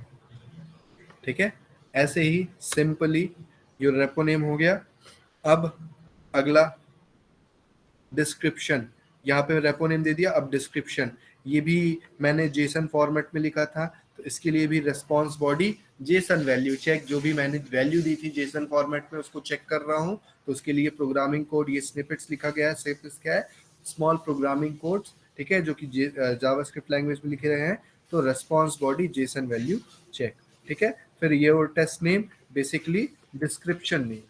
ठीक है, ऐसे ही सिंपली योर रेपो नेम हो गया। अब अगला डिस्क्रिप्शन, यहाँ पे रेपो नेम दे दिया, अब डिस्क्रिप्शन, ये भी मैंने जेसन फॉर्मेट में लिखा था, तो इसके लिए भी response body JSON value check, जो भी मैंने वैल्यू दी थी जेसन फॉर्मेट में उसको चेक कर रहा हूँ, तो उसके लिए प्रोग्रामिंग कोड, ये स्निपेट्स लिखा गया है, स्निपेट्स क्या है, स्मॉल प्रोग्रामिंग कोड्स। ठीक है, जो कि जावास्क्रिप्ट लैंग्वेज में लिखे रहे हैं, तो response body JSON value check. ठीक है, फिर ये और test name, basically description name,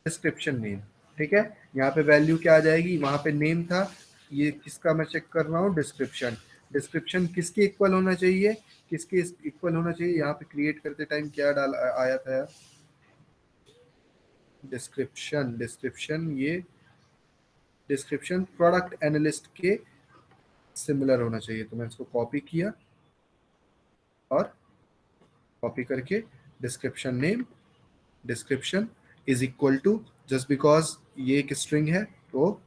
description name. ठीक है, यहाँ पे वैल्यू क्या आ जाएगी, वहां पे नेम था, ये किसका मैं चेक कर रहा हूँ, डिस्क्रिप्शन। डिस्क्रिप्शन किसके इक्वल होना चाहिए, किसके इक्वल होना चाहिए, यहाँ पे क्रिएट करते टाइम क्या डाल आया था यार, डिस्क्रिप्शन, डिस्क्रिप्शन, ये डिस्क्रिप्शन प्रोडक्ट एनालिस्ट के सिमिलर होना चाहिए, तो मैं इसको कॉपी किया और कॉपी करके description name, description is equal to, just because ये एक स्ट्रिंग है तो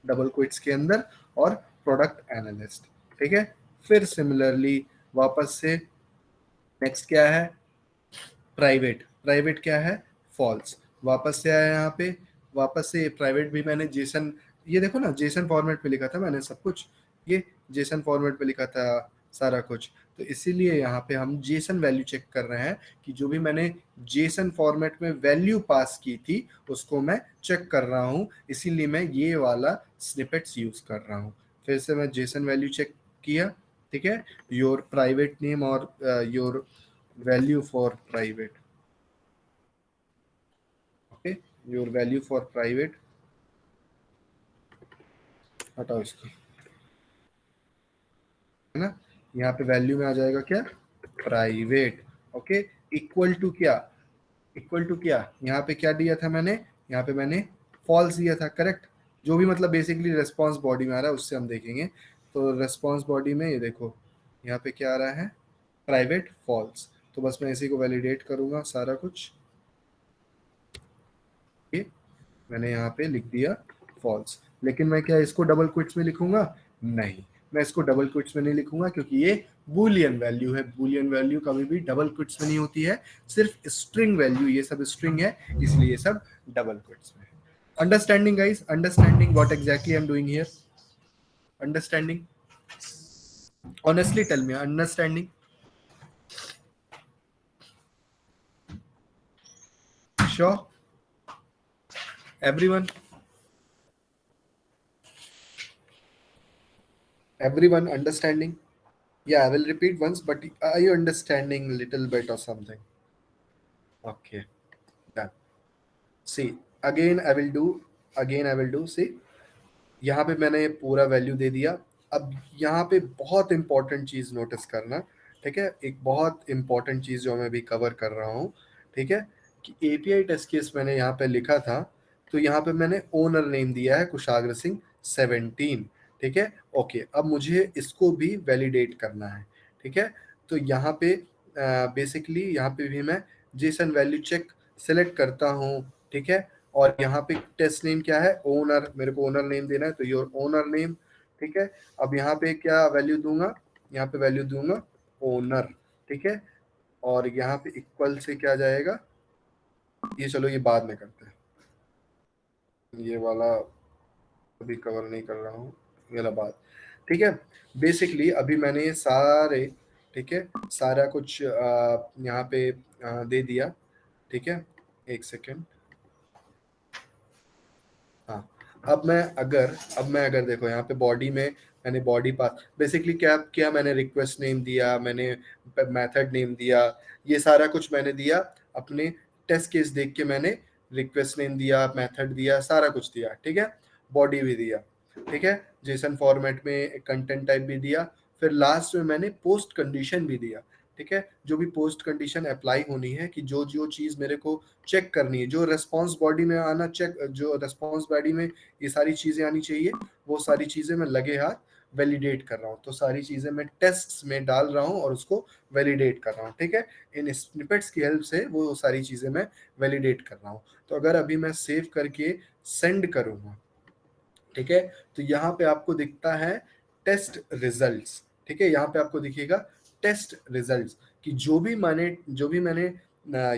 डबल क्विट्स के अंदर, और प्रोडक्ट एनालिस्ट। ठीक है, फिर सिमिलरली वापस से नेक्स्ट क्या है, प्राइवेट, प्राइवेट क्या है, फॉल्स, वापस से आया यहाँ पे, वापस से प्राइवेट भी मैंने जेसन, ये देखो ना जेसन फॉर्मेट पे लिखा था मैंने सब कुछ, ये जेसन फॉर्मेट पे लिखा था, सारा कुछ। तो इसीलिए यहाँ पे हम जेसन वैल्यू चेक कर रहे हैं कि जो भी मैंने जेसन फॉर्मेट में वैल्यू पास की थी उसको मैं चेक कर रहा हूँ, इसीलिए मैं ये वाला स्निपेट्स यूज कर रहा हूँ। फिर से मैं जेसन वैल्यू चेक किया, ठीक है, योर प्राइवेट नेम और your value for private, okay, your value for private, हटाओ इसको, है ना, यहाँ पे वैल्यू में आ जाएगा क्या, प्राइवेट, ओके, इक्वल टू क्या, इक्वल टू क्या, यहाँ पे क्या दिया था मैंने, यहाँ पे मैंने फॉल्स दिया था, करेक्ट, जो भी मतलब बेसिकली रेस्पॉन्स बॉडी में आ रहा है उससे हम देखेंगे। तो रेस्पॉन्स बॉडी में ये देखो यहाँ पे क्या आ रहा है, प्राइवेट फॉल्स, तो बस मैं इसी को वैलिडेट करूंगा सारा कुछ, ये मैंने यहाँ पे लिख दिया फॉल्स। लेकिन मैं क्या इसको डबल क्विट्स में लिखूंगा, नहीं, मैं इसको डबल क्विट्स में नहीं लिखूंगा क्योंकि ये बूलियन वैल्यू है, बूलियन वैल्यू कभी भी डबल क्विट्स में नहीं होती है, सिर्फ स्ट्रिंग वैल्यू, ये सब स्ट्रिंग है, इसलिए ये सब डबल क्विट्स में है। Understanding guys, understanding what exactly I am doing here, understanding, honestly tell me, understanding, sure, everyone, everyone understanding? Yeah, I will repeat once, but are you understanding little bit or something? Okay, done. See, again I will do, again I will do. See, यहाँ पे मैंने ये पूरा value दे दिया। अब यहाँ पे बहुत इंपॉर्टेंट चीज नोटिस करना, ठीक है, एक बहुत इंपॉर्टेंट चीज जो मैं भी कवर कर रहा हूँ, ठीक है, कि एपीआई टेस्ट केस मैंने यहाँ पे लिखा था, तो यहाँ पे मैंने ओनर नेम दिया है कुशाग्र सिंह 17, ठीक है, ओके, अब मुझे इसको भी वैलिडेट करना है, ठीक है, तो यहाँ पे बेसिकली यहाँ पे भी मैं जेसन वैल्यू चेक सेलेक्ट करता हूँ, ठीक है, और यहाँ पे टेस्ट नेम क्या है, ओनर, मेरे को ओनर नेम देना है, तो योर ओनर नेम, ठीक है, अब यहाँ पे क्या वैल्यू दूंगा, यहाँ पे वैल्यू दूंगा ओनर, ठीक है, और यहाँ पे इक्वल से क्या जाएगा, ये चलो ये बाद में करते हैं, ये वाला अभी कवर नहीं कर रहा हूँ, ये वाला बात, ठीक है, बेसिकली अभी मैंने ये सारे, ठीक है, सारा कुछ यहाँ पे दे दिया, ठीक है, एक सेकेंड, हाँ, अब मैं अगर देखो यहाँ पे बॉडी में मैंने बॉडी पास बेसिकली क्या किया, मैंने रिक्वेस्ट नेम दिया, मैंने मेथड नेम दिया, ये सारा कुछ मैंने दिया, अपने टेस्ट केस देख के मैंने रिक्वेस्ट नेम दिया, मेथड दिया, सारा कुछ दिया, ठीक है, बॉडी भी दिया, ठीक है, जेसन फॉर्मेट में कंटेंट टाइप भी दिया, फिर लास्ट में मैंने पोस्ट कंडीशन भी दिया, ठीक है, जो भी पोस्ट कंडीशन अप्लाई होनी है कि जो जो चीज मेरे को चेक करनी है, जो रेस्पॉन्स बॉडी में आना, चेक जो रेस्पॉन्स बॉडी में ये सारी चीजें आनी चाहिए, वो सारी चीजें मैं लगे हाथ वैलिडेट कर रहा हूँ, तो सारी चीजें मैं टेस्ट में डाल रहा हूँ और उसको वैलिडेट कर रहा हूँ, ठीक है, इन स्निपेट्स की हेल्प से वो सारी चीजें मैं वैलिडेट कर रहा हूँ। तो अगर अभी मैं सेव करके सेंड करूंगा, ठीक है, तो यहाँ पे आपको दिखता है टेस्ट रिजल्ट्स, ठीक है, यहाँ पे आपको दिखेगा टेस्ट रिजल्ट्स कि जो भी मैंने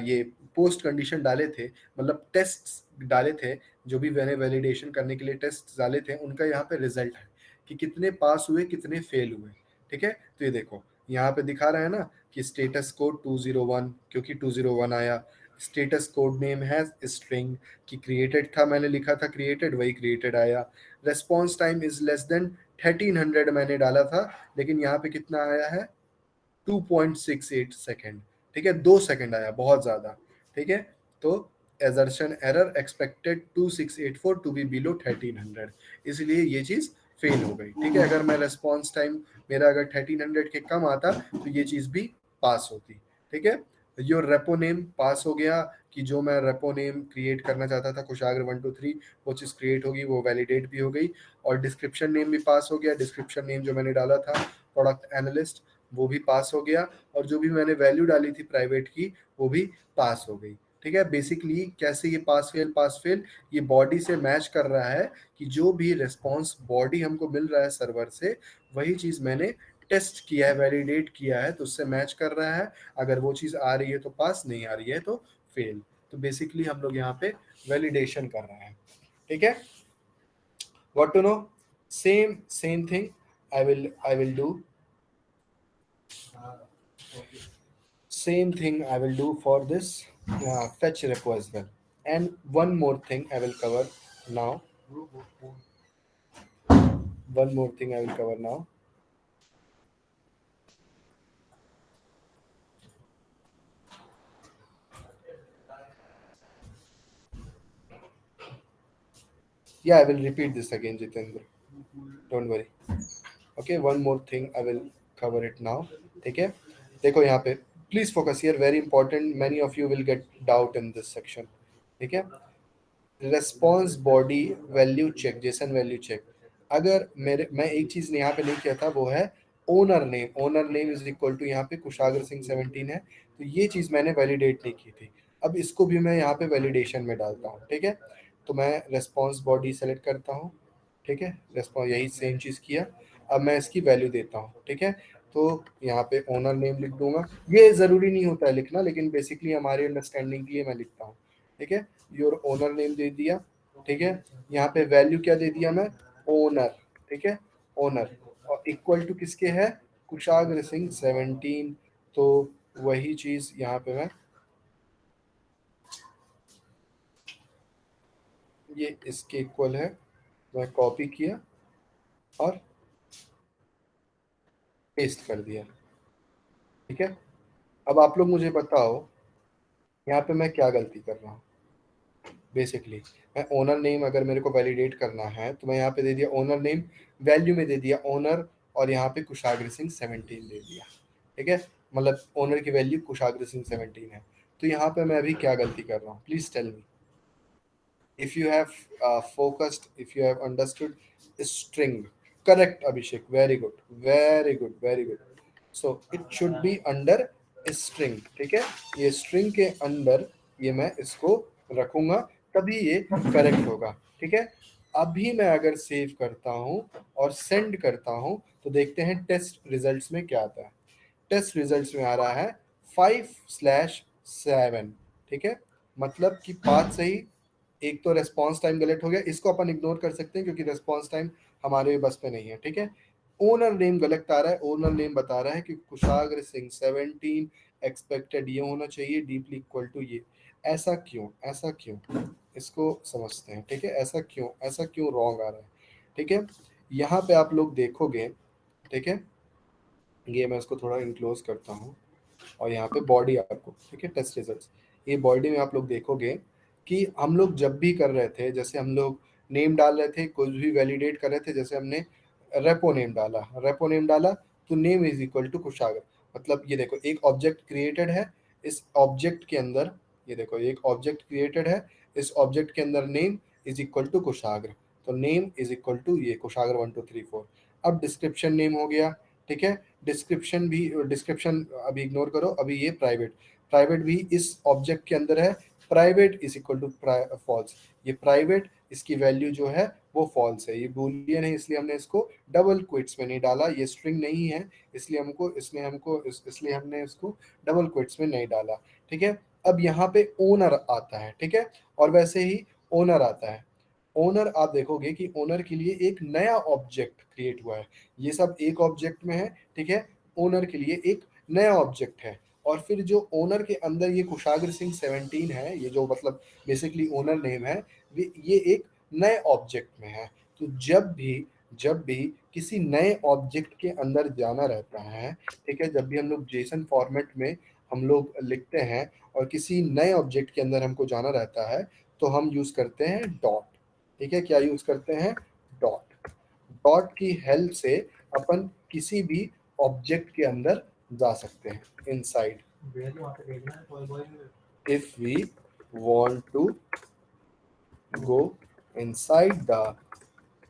ये पोस्ट कंडीशन डाले थे, मतलब टेस्ट डाले थे, जो भी मैंने वैलिडेशन करने के लिए टेस्ट डाले थे, उनका यहाँ पे रिजल्ट है कि कितने पास हुए कितने फेल हुए, ठीक है, तो ये देखो यहाँ पे दिखा रहा है ना कि स्टेटस कोड 201, क्योंकि 201 आया, स्टेटस कोड नेम है स्ट्रिंग, कि क्रिएटेड था, मैंने लिखा था क्रिएटेड, वही क्रिएटेड आया, response time is less than 1300 मैंने डाला था, लेकिन यहाँ पे कितना आया है 2.68 सेकेंड, ठीक है, 2 सेकेंड आया, बहुत ज्यादा, ठीक है, तो assertion error expected 2684 to be below 1300, इसलिए ये चीज फेल हो गई, ठीक है, अगर मैं रेस्पॉन्स टाइम मेरा अगर 1300 के कम आता तो ये चीज भी पास होती, ठीक है, योर रेपो नेम पास हो गया, कि जो मैं रेपो नेम क्रिएट करना चाहता था कुशाग्र 123, वो चीज़ क्रिएट होगी, वो वैलिडेट भी हो गई, और डिस्क्रिप्शन नेम भी पास हो गया, डिस्क्रिप्शन नेम जो मैंने डाला था प्रोडक्ट एनालिस्ट, वो भी पास हो गया, और जो भी मैंने वैल्यू डाली थी प्राइवेट की वो भी पास हो गई, ठीक है, बेसिकली कैसे ये पास फेल ये बॉडी से मैच कर रहा है, कि जो भी रिस्पॉन्स बॉडी हमको मिल रहा है सर्वर से, वही चीज़ मैंने टेस्ट किया है, वैलिडेट किया है, तो उससे मैच कर रहा है, अगर वो चीज़ आ रही है तो पास, नहीं आ रही है तो फेल, तो बेसिकली हम लोग यहाँ पे वैलिडेशन कर रहे हैं, ठीक है, what to know, same thing I will do, Same thing I will do for this fetch repo as well. And one more thing I will cover now. One more thing I will cover now. Yeah, I will repeat this again, Jitendra. Don't worry. Okay, one more thing I will cover it now. ठीक है, देखो यहाँ पे please focus here, very important, many of you will get doubt in this section. ठीक है, response body value check, JSON value check. अगर मैं एक चीज यहाँ पे नहीं किया था, वो है owner name. Owner name is equal to यहाँ पे कुशागर सिंह 17 है, तो ये चीज मैंने वैलिडेट नहीं की थी. अब इसको भी मैं यहाँ पे वैलिडेशन में डालता हूँ. ठीक है, तो मैं रेस्पॉन्स बॉडी सेलेक्ट करता हूँ. ठीक है, रेस्पॉन्स यही सेम चीज किया. अब मैं इसकी वैल्यू देता हूँ. ठीक है, तो यहाँ पे ओनर नेम लिख दूंगा. ये जरूरी नहीं होता है लिखना, लेकिन बेसिकली हमारी अंडरस्टैंडिंग के लिए मैं लिखता हूँ. ठीक है, योर ओनर नेम दे दिया. ठीक है, यहाँ पे वैल्यू क्या दे दिया मैं, ओनर. ठीक है, ओनर, और इक्वल टू किसके है, कुशाग्र सिंह 17. तो वही चीज यहाँ पे मैं, ये इसके इक्वल है, मैं कॉपी किया और पेस्ट कर दिया. ठीक है, अब आप लोग मुझे बताओ यहाँ पे मैं क्या गलती कर रहा हूँ. बेसिकली मैं ओनर नेम अगर मेरे को वैलिडेट करना है, तो मैं यहाँ पे दे दिया ओनर नेम, वैल्यू में दे दिया ओनर, और यहाँ पे कुशाग्र सिंह 17 दे दिया. ठीक है, मतलब ओनर की वैल्यू कुशाग्र सिंह 17 है. तो यहाँ पे मैं अभी क्या गलती कर रहा हूँ, please tell me. If you have focused, if you have understood string, correct Abhishek, very good, very good, very good. So it should be under string. ठीक है, ये string के अंदर ये मैं इसको रखूंगा, तभी ये करेक्ट होगा. ठीक है, अभी मैं अगर सेव करता हूँ और सेंड करता हूँ, तो देखते हैं टेस्ट रिजल्ट्स में क्या आता है. टेस्ट रिजल्ट्स में आ रहा है 5/7. ठीक है, मतलब कि 5 सही. एक तो रेस्पॉन्स टाइम गलत हो गया, इसको अपन इग्नोर कर सकते हैं क्योंकि रेस्पॉन्स टाइम हमारे बस पे नहीं है. ठीक है, ओनर नेम गलत आ रहा है. ओनर नेम बता रहा है कि कुशाग्र सिंह 17, एक्सपेक्टेड ये होना चाहिए डीपली इक्वल टू ये. ऐसा क्यों, ऐसा क्यों, इसको समझते हैं. ठीक है, ऐसा क्यों रॉन्ग आ रहा है. ठीक है, यहाँ पे आप लोग देखोगे. ठीक है, ये मैं इसको थोड़ा इनक्लोज करता हूँ, और यहाँ पे बॉडी आपको, ठीक है, टेस्ट रिजल्ट्स, ये बॉडी में आप लोग देखोगे कि हम लोग जब भी कर रहे थे, जैसे हम लोग नेम डाल रहे थे, कुछ भी वैलिडेट कर रहे थे, जैसे हमने रेपो नेम डाला, तो name is equal to Kushagra. मतलब ये देखो, एक ऑब्जेक्ट क्रिएटेड है, इस ऑब्जेक्ट के अंदर, ये देखो एक ऑब्जेक्ट क्रिएटेड है, इस ऑब्जेक्ट के अंदर नेम इज इक्वल टू कुशाग्र. तो नेम इज इक्वल टू ये कुशाग्र 1 2 3 4. अब डिस्क्रिप्शन नेम हो गया. ठीक है, डिस्क्रिप्शन भी, डिस्क्रिप्शन अभी इग्नोर करो, अभी ये प्राइवेट, प्राइवेट भी इस ऑब्जेक्ट के अंदर है. Private is equal to false. ये प्राइवेट, इसकी वैल्यू जो है वो फॉल्स है. ये बूलियन है, इसलिए हमने इसको डबल क्विट्स में नहीं डाला. ये स्ट्रिंग नहीं है, इसलिए इसलिए हमने इसको डबल क्विट्स में नहीं डाला. ठीक है, अब यहाँ पे ओनर आता है. ठीक है, और वैसे ही ओनर आता है. ओनर आप देखोगे कि ओनर के लिए एक नया ऑब्जेक्ट क्रिएट हुआ है. ये सब एक ऑब्जेक्ट में है. ठीक है, ओनर के लिए एक नया ऑब्जेक्ट है. और फिर जो ओनर के अंदर ये कुशाग्र सिंह 17 है, ये जो मतलब बेसिकली ओनर नेम है, ये एक नए ऑब्जेक्ट में है. तो जब भी किसी नए ऑब्जेक्ट के अंदर जाना रहता है, ठीक है, जब भी हम लोग जेसन फॉर्मेट में हम लोग लिखते हैं और किसी नए ऑब्जेक्ट के अंदर हमको जाना रहता है, तो हम यूज करते हैं डॉट. ठीक है, क्या यूज करते हैं, डॉट. डॉट की हेल्प से अपन किसी भी ऑब्जेक्ट के अंदर जा सकते हैं inside. If we want to go inside the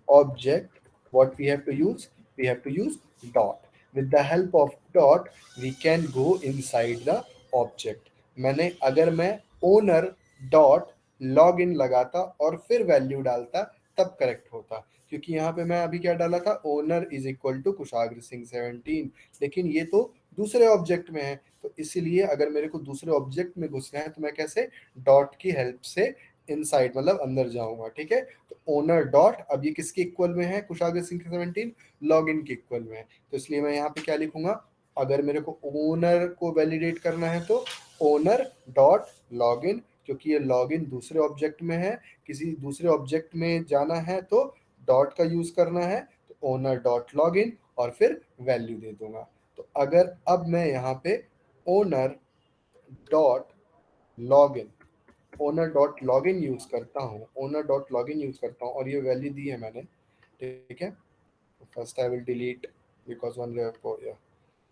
object, what we have to use, we have to use dot. With the help of dot we can go inside the object. मैंने अगर मैं owner dot log in लगाता और फिर value डालता, तब correct होता, क्योंकि यहाँ पे मैं अभी क्या डाला था, owner is equal to Kushagra Singh 17, लेकिन ये तो दूसरे ऑब्जेक्ट में है. तो इसीलिए अगर मेरे को दूसरे ऑब्जेक्ट में घुसना है, तो मैं कैसे, डॉट की हेल्प से इनसाइड मतलब अंदर जाऊंगा. ठीक है, तो ओनर डॉट, अब ये किसके इक्वल में है, कुशाग्र सिंह 17, लॉग इन के इक्वल में है. तो इसलिए मैं यहाँ पे क्या लिखूंगा, अगर मेरे को ओनर को वैलिडेट करना है तो ओनर डॉट लॉगिन, क्योंकि ये लॉगिन दूसरे ऑब्जेक्ट में है, किसी दूसरे ऑब्जेक्ट में जाना है तो डॉट का यूज करना है, तो ओनर डॉट लॉगिन और फिर वैल्यू दे दूंगा। तो अगर अब मैं यहाँ पे owner dot login owner dot login use करता हूँ, ओनर डॉट लॉगिन यूज करता हूँ और ये वैल्यू दी है मैंने, ठीक है। First I will delete because one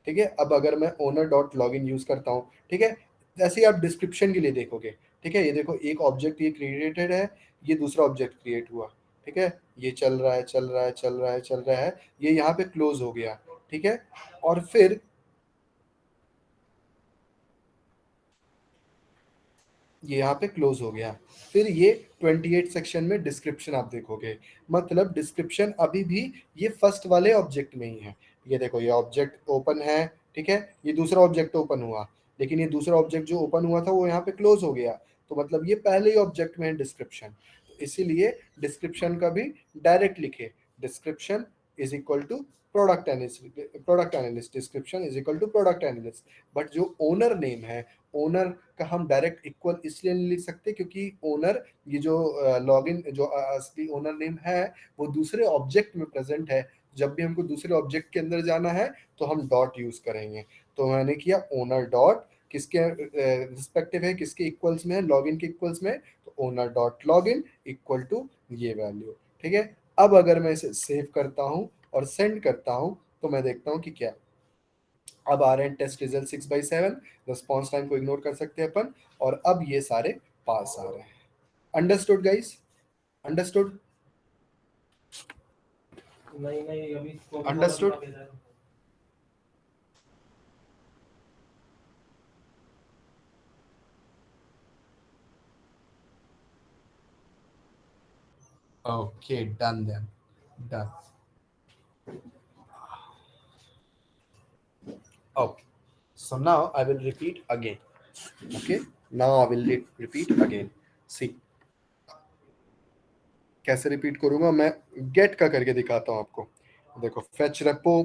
ठीक है। अब अगर मैं ओनर डॉट लॉगिन यूज करता हूँ, ठीक है, जैसे ही आप डिस्क्रिप्शन के लिए देखोगे, ठीक है, ये देखो एक ऑब्जेक्ट ये क्रिएटेड है, ये दूसरा ऑब्जेक्ट क्रिएट हुआ, ठीक है, ये चल रहा है चल रहा है चल रहा है चल रहा है, ये यहाँ पे क्लोज हो गया, ठीक है। और फिर ये यहाँ पे क्लोज हो गया, फिर ये 28 सेक्शन में डिस्क्रिप्शन आप देखोगे, मतलब डिस्क्रिप्शन अभी भी ये फर्स्ट वाले ऑब्जेक्ट में ही है। ये देखो ये ऑब्जेक्ट ओपन है, ठीक है, ये दूसरा ऑब्जेक्ट ओपन हुआ, लेकिन ये दूसरा ऑब्जेक्ट जो ओपन हुआ था वो यहाँ पे क्लोज हो गया, तो मतलब ये पहले ही ऑब्जेक्ट में है डिस्क्रिप्शन, तो इसीलिए डिस्क्रिप्शन का भी डायरेक्ट लिखे, description is equal to product analyst, description is equal to product analyst. But जो ओनर नेम है, ओनर का हम डायरेक्ट इक्वल इसलिए नहीं लिख सकते क्योंकि ओनर, ये जो लॉगिन जो असली ओनर नेम है वो दूसरे ऑब्जेक्ट में प्रेजेंट है, जब भी हमको दूसरे ऑब्जेक्ट के अंदर जाना है तो हम डॉट यूज करेंगे। तो मैंने किया ओनर डॉट किसके रिस्पेक्टिव है, किसके इक्वल्स में है, लॉगिन के इक्वल्स में, तो owner dot login equal to ये वैल्यू, ठीक है। अब अगर मैं इसे सेव करता हूँ और सेंड करता हूँ तो मैं देखता हूँ कि क्या, अब आ रहे हैं टेस्ट रिजल्ट 6/7, रिस्पॉन्स टाइम को इग्नोर कर सकते हैं अपन, और अब ये सारे पास आ रहे हैं। Understood guys? अंडरस्टूड? नहीं नहीं अभी understood? Okay done then, done. Okay, so now I will repeat again. Okay, now I will repeat again. See, कैसे रिपीट करूंगा मैं, गेट का करके दिखाता हूं आपको। देखो फेच रेपो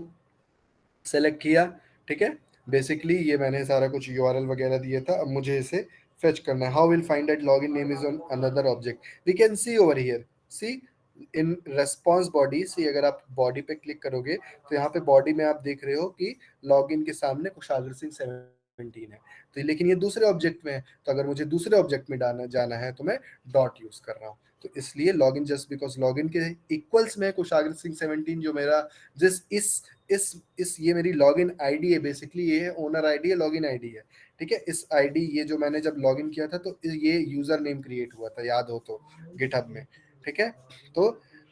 सेलेक्ट किया, ठीक है, बेसिकली ये मैंने सारा कुछ यूआरएल वगैरह दिया था, अब मुझे इसे फेच करना है। How will find that login name is on another object, we can see over here, see in response body, see अगर आप बॉडी पे क्लिक करोगे तो यहाँ पे बॉडी में आप देख रहे हो कि लॉगिन के सामने कुशागर सिंह 17 है, तो लेकिन ये दूसरे ऑब्जेक्ट में है, तो अगर मुझे दूसरे ऑब्जेक्ट में जाना है तो मैं डॉट यूज कर रहा हूँ, तो इसलिए लॉगिन जस्ट बिकॉज लॉगिन के इक्वल्स में कुशागर सिंह 17 जो मेरा जिस इस ये मेरी लॉगिन आईडी है, बेसिकली ये है ओनर आईडी है, लॉगिन आईडी है, ठीक है। इस आईडी ये जो मैंने जब लॉगिन किया था तो ये यूजर नेम क्रिएट हुआ था, याद हो तो गिटहब में, ठीक है। तो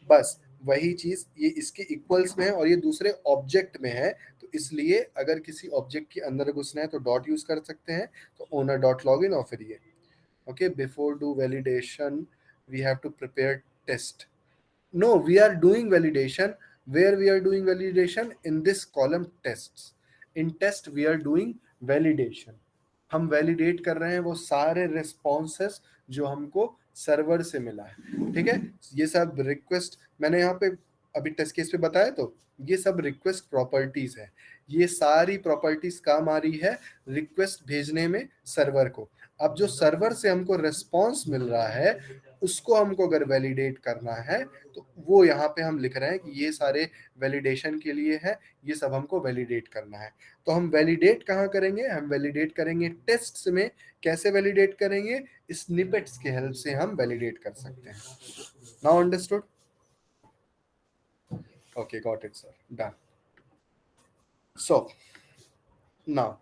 बस वही चीज ये इसके इक्वल्स में है और ये दूसरे ऑब्जेक्ट में है, तो इसलिए अगर किसी ऑब्जेक्ट के अंदर घुसना है तो डॉट यूज कर सकते हैं, तो ओनर डॉट लॉगिन और फिर ये, okay. Before do validation we have to prepare test, no, we are doing validation. Where we are doing validation? In this column tests. In test we are doing validation. हम validate कर रहे हैं वो सारे responses जो हमको server से मिला है, ठीक है। ये सब रिक्वेस्ट मैंने यहाँ पे अभी टेस्ट केस पे बताया, तो ये सब रिक्वेस्ट प्रॉपर्टीज है, ये सारी प्रॉपर्टीज काम आ रही है रिक्वेस्ट भेजने में सर्वर को। अब जो सर्वर से हमको रिस्पॉन्स मिल रहा है उसको हमको अगर वैलिडेट करना है तो वो यहाँ पे हम लिख रहे हैं कि ये सारे वैलिडेशन के लिए है, ये सब हमको वैलिडेट करना है। तो हम वैलिडेट कहाँ करेंगे, हम वैलिडेट करेंगे टेस्ट्स में। कैसे वैलिडेट करेंगे, स्निपेट्स की हेल्प से हम वैलिडेट कर सकते हैं। Now understood? Okay got it sir, done. So now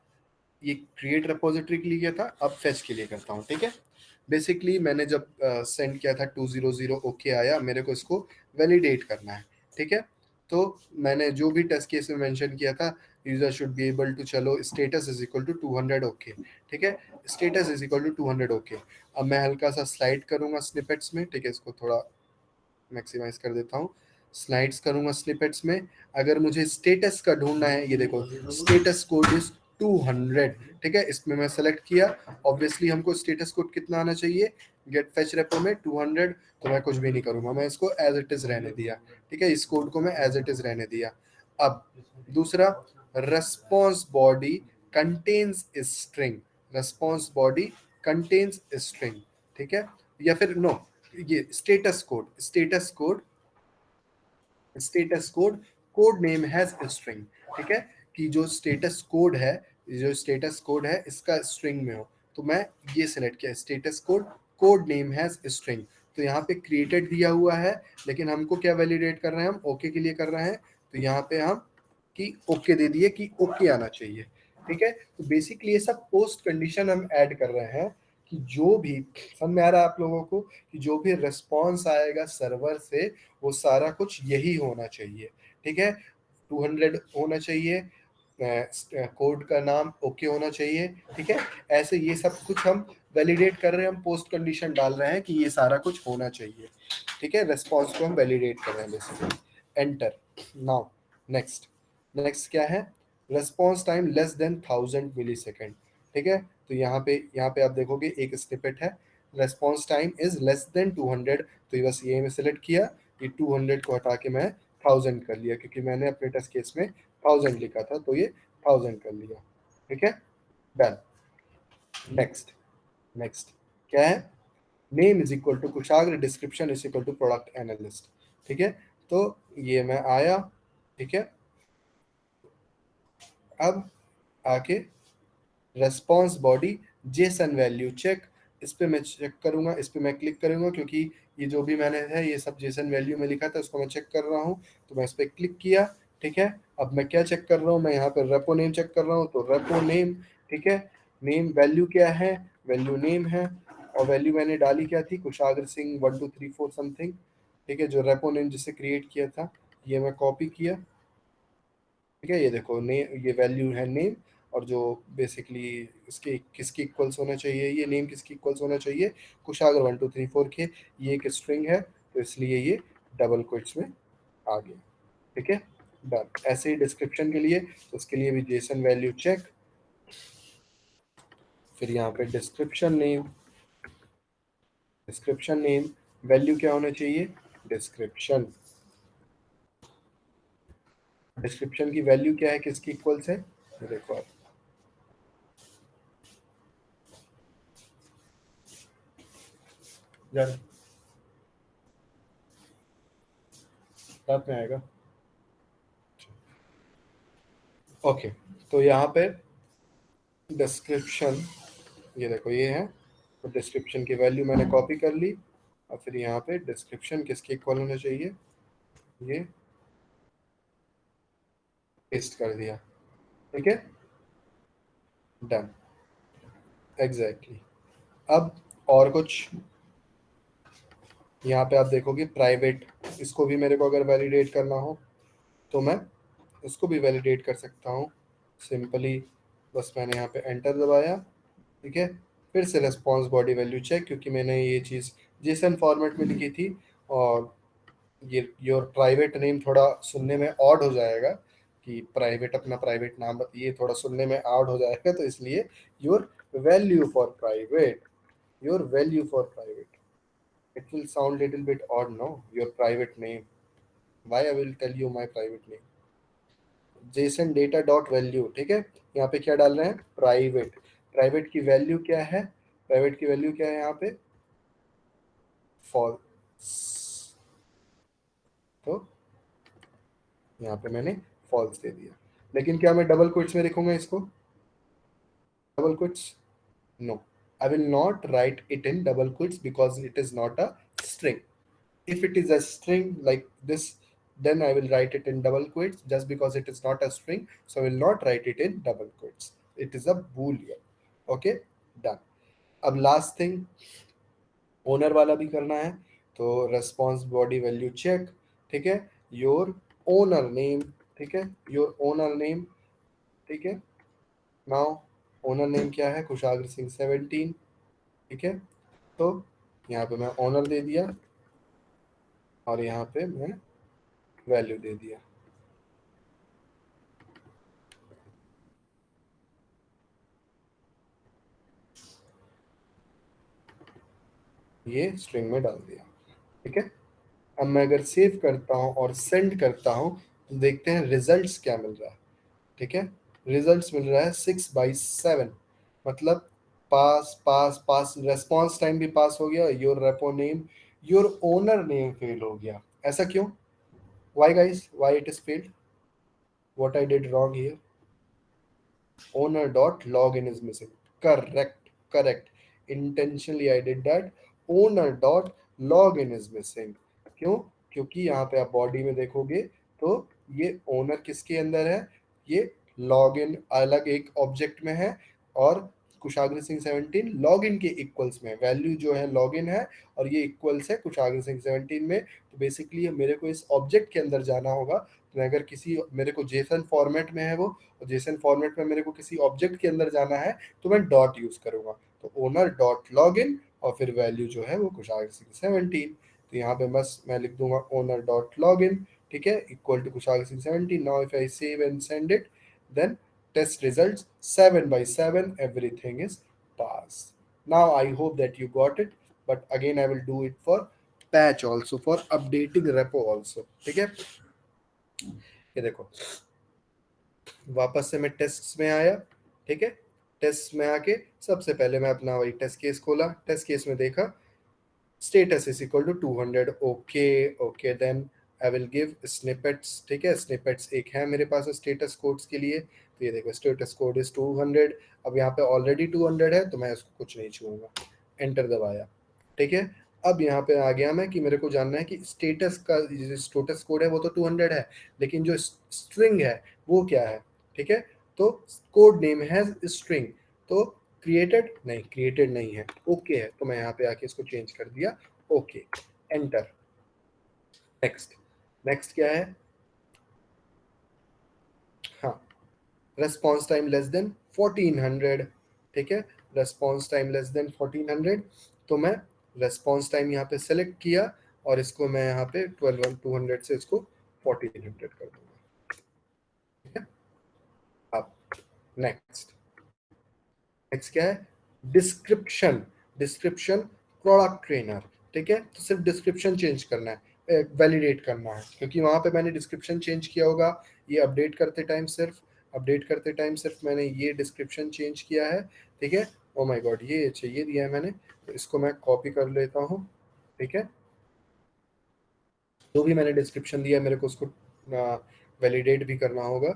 ये क्रिएट रेपोजिटरी के लिए किया था, अब फेच के लिए करता हूँ, ठीक है। बेसिकली मैंने जब सेंड किया था 200 ओके आया, मेरे को इसको वैलिडेट करना है, ठीक है। तो मैंने जो भी टेस्ट केस में मेंशन किया था, user should be able to, चलो status is equal to 200 okay, ठीक है, status is equal to 200 okay. अब मैं हल्का सा स्लाइड करूंगा स्निपेट्स में, ठीक है, इसको थोड़ा मैक्सिमाइज कर देता हूँ, स्लाइड्स करूंगा स्निपेट्स में। अगर मुझे स्टेटस का ढूंढना है, ये देखो स्टेटस कोड इज 200, ठीक है, इसमें मैं सेलेक्ट किया। ऑब्वियसली हमको स्टेटस कोड कितना आना चाहिए, गेट फेच रेपो में 200, तो मैं कुछ भी नहीं करूंगा, मैं इसको एज इट इज रहने दिया, ठीक है, इस कोड को मैं एज इट इज रहने दिया। अब दूसरा response body contains string, response body contains string, ठीक है, या फिर नो, ये status code, status code, status code, code name has string, ठीक है, कि जो स्टेटस कोड है, जो स्टेटस कोड है इसका स्ट्रिंग में हो, तो मैं ये सिलेक्ट किया status code, code name has string, तो यहाँ पे क्रिएटेड दिया हुआ है, लेकिन हमको क्या वैलिडेट कर रहे हैं, हम ओके के लिए कर रहे हैं, तो यहाँ पे हम कि ओके दे दिए कि ओके आना चाहिए, ठीक है, तो बेसिकली ये सब पोस्ट कंडीशन हम ऐड कर रहे हैं कि जो भी, समझ में आ रहा है आप लोगों को, कि जो भी रिस्पॉन्स आएगा सर्वर से वो सारा कुछ यही होना चाहिए, ठीक है, 200 होना चाहिए, कोड का नाम ओके होना चाहिए, ठीक है, ऐसे ये सब कुछ हम वैलिडेट कर रहे हैं, हम पोस्ट कंडीशन डाल रहे हैं कि ये सारा कुछ होना चाहिए, ठीक है, रेस्पॉन्स को हम वैलिडेट कर रहे हैं basically, enter, now next, next क्या है, रेस्पॉन्स टाइम लेस देन 1000 मिली सेकेंड, ठीक है, तो यहाँ पे आप देखोगे एक स्निपेट है, response time is less than 200, तो ये बस ये मैं सेलेक्ट किया, ये 200 को हटा के मैं 1000 कर लिया, क्योंकि मैंने अपने टेस्ट केस में 1000 लिखा था, तो ये 1000 कर लिया, ठीक है, डन, नेक्स्ट, नेक्स्ट क्या है, name is equal to Kushagra, description is equal to product analyst, ठीक है, तो ये मैं आया, ठीक है, अब आके response body JSON value check, इस पे मैं चेक करूंगा, इस पे मैं क्लिक करूंगा, क्योंकि ये जो भी मैंने है ये सब जेसन वैल्यू में लिखा था उसको मैं चेक कर रहा हूँ, तो मैं इस पे क्लिक किया, ठीक है, अब मैं क्या चेक कर रहा हूँ, मैं यहाँ पे रेपो नेम चेक कर रहा हूँ, तो रेपो नेम, ठीक है, नेम वैल्यू क्या है, वैल्यू नेम है, और वैल्यू मैंने डाली क्या थी, कुशाग्र सिंह 1234 समथिंग, ठीक है, जो रेपो नेम जिससे क्रिएट किया था, ये मैं कॉपी किया, ठीक है, ये देखो ये वैल्यू है नेम, और जो बेसिकली इसके किसकी इक्वल्स होना चाहिए, ये नेम किसकी इक्वल्स होना चाहिए, कुशागर 1234 के, ये एक स्ट्रिंग है, तो इसलिए ये डबल कोट्स में आ गया, ठीक है, डन, ऐसे ही डिस्क्रिप्शन के लिए, तो उसके लिए भी जेसन वैल्यू चेक, फिर यहाँ पे description name, description name value क्या होना चाहिए, डिस्क्रिप्शन, डिस्क्रिप्शन की वैल्यू क्या है, किसकी इक्वल्स है, ये देखो आप, जान साथ में आएगा, ओके, तो यहाँ पे डिस्क्रिप्शन, ये देखो ये है, तो डिस्क्रिप्शन की वैल्यू मैंने कॉपी कर ली, और फिर यहाँ पे डिस्क्रिप्शन किसके इक्वल होना चाहिए, ये पेस्ट कर दिया, ठीक है, डन, एग्जैक्टली, अब और कुछ, यहाँ पे आप देखोगे प्राइवेट, इसको भी मेरे को अगर वैलिडेट करना हो तो मैं इसको भी वैलिडेट कर सकता हूँ, सिंपली बस मैंने यहाँ पे एंटर दबाया, ठीक है, फिर से रेस्पॉन्स बॉडी वैल्यू चेक, क्योंकि मैंने ये चीज़ जेसन फॉर्मेट में लिखी थी, और ये योर प्राइवेट नेम थोड़ा सुनने में ऑड हो जाएगा, कि प्राइवेट अपना प्राइवेट नाम, ये थोड़ा सुनने में ऑड हो जाएगा, तो इसलिए your value for private, your value for private, it will sound little bit odd, no, your private name, why I will tell you my private name, Jason data dot value, ठीक है, यहाँ पे क्या डाल रहे हैं, प्राइवेट, प्राइवेट की value क्या है, प्राइवेट की वैल्यू क्या है यहाँ पे, फॉल्स, तो यहाँ पे मैंने फॉल्स दे दिया, लेकिन क्या मैं डबल क्विट्स में लिखूंगा इसको, double quotes, no, I will not write it in double quotes because it is not a string. If it is a string like this, then I will write it in double quotes, just because it is not a string, so I will not write it in double quotes. It is a boolean. Okay, done. अब last thing, owner वाला भी करना है, तो response body value check, ठीक है, your owner name, ठीक है, योर ओनर नेम, ठीक है, नाउ ओनर नेम क्या है, कुशाग्र सिंह 17, ठीक है, तो यहाँ पे मैं ओनर दे दिया, और यहाँ पे मैं वैल्यू दे दिया, ये स्ट्रिंग में डाल दिया, ठीक है, अब मैं अगर सेव करता हूँ और सेंड करता हूँ, तो देखते हैं रिजल्ट्स क्या मिल रहा है, ठीक है, रिजल्ट्स मिल रहा है 6/7, मतलब पास पास पास, रेस्पॉन्स टाइम भी पास हो गया, your repo name, your owner name fail हो गया। ऐसा क्यों? Y guys, why it is failed? What I did wrong here? owner dot login is missing. Correct, correct. Intentionally I did that. owner dot login is missing. क्यों? क्योंकि यहाँ पे आप body में देखोगे तो ये ओनर किसके अंदर है, ये लॉगिन अलग एक ऑब्जेक्ट में है, और कुशाग्र सिंह 17 लॉगिन के इक्वल्स में, वैल्यू जो है लॉगिन है और ये इक्वल्स है कुशाग्र सिंह 17 में। तो बेसिकली मेरे को इस ऑब्जेक्ट के अंदर जाना होगा। तो अगर किसी मेरे को जेसन फॉर्मेट में है वो, और जेसन फॉर्मेट में मेरे को किसी ऑब्जेक्ट के अंदर जाना है, तो मैं डॉट यूज करूंगा। तो ओनर डॉट लॉग इन, और फिर वैल्यू जो है वो कुशाग्र सिंह 17। तो यहाँ पे बस मैं लिख दूंगा ओनर डॉट लॉग इन, ठीक है, equal to Kushagra Singh 17। Now if I save and send it, then test results 7/7, everything is pass. Now I hope that you got it, but again I will do it for patch also, for updating repo also, ठीक है। ये देखो, वापस से मैं test में आया, ठीक है, टेस्ट में आके सबसे पहले मैं अपना वही टेस्ट केस खोला, टेस्ट केस में देखा status is equal to 200, okay okay, then I will give snippets, ठीक है, स्निपेट्स एक है मेरे पास स्टेटस कोड्स के लिए, तो ये देखो स्टेटस कोड इज 200। अब यहाँ पे ऑलरेडी 200 है तो मैं इसको कुछ नहीं छूऊंगा, एंटर दबाया, ठीक है। अब यहाँ पे आ गया मैं कि मेरे को जानना है कि स्टेटस का जो स्टेटस कोड है वो तो 200 है, लेकिन जो स्ट्रिंग है वो क्या है, ठीक है। तो कोड नेम है स्ट्रिंग, तो क्रिएटेड नहीं, क्रिएटेड नहीं है, ओके है, तो मैं यहाँ पे आके इसको चेंज कर दिया, ओके, एंटर, नेक्स्ट। नेक्स्ट क्या है, हाँ, रेस्पॉन्स टाइम लेस देन 1400, ठीक है, रेस्पॉन्स टाइम लेस देन 1400। तो मैं रेस्पॉन्स टाइम यहाँ पे सेलेक्ट किया, और इसको मैं यहाँ पे 12/200 से इसको 1400 कर दूंगा, ठीक है। अब नेक्स्ट, नेक्स्ट क्या है, डिस्क्रिप्शन, डिस्क्रिप्शन प्रोडक्ट ट्रेनर, ठीक है। तो सिर्फ डिस्क्रिप्शन चेंज करना है, वैलिडेट करना है, क्योंकि वहां पे मैंने डिस्क्रिप्शन चेंज किया होगा, ये अपडेट करते टाइम सिर्फ, अपडेट करते टाइम सिर्फ मैंने ये डिस्क्रिप्शन चेंज किया है, ठीक है। ओ माय गॉड, ये चाहिए दिया है मैंने, तो इसको मैं कॉपी कर लेता हूँ, ठीक है। जो भी मैंने डिस्क्रिप्शन दिया मेरे को उसको वैलिडेट भी करना होगा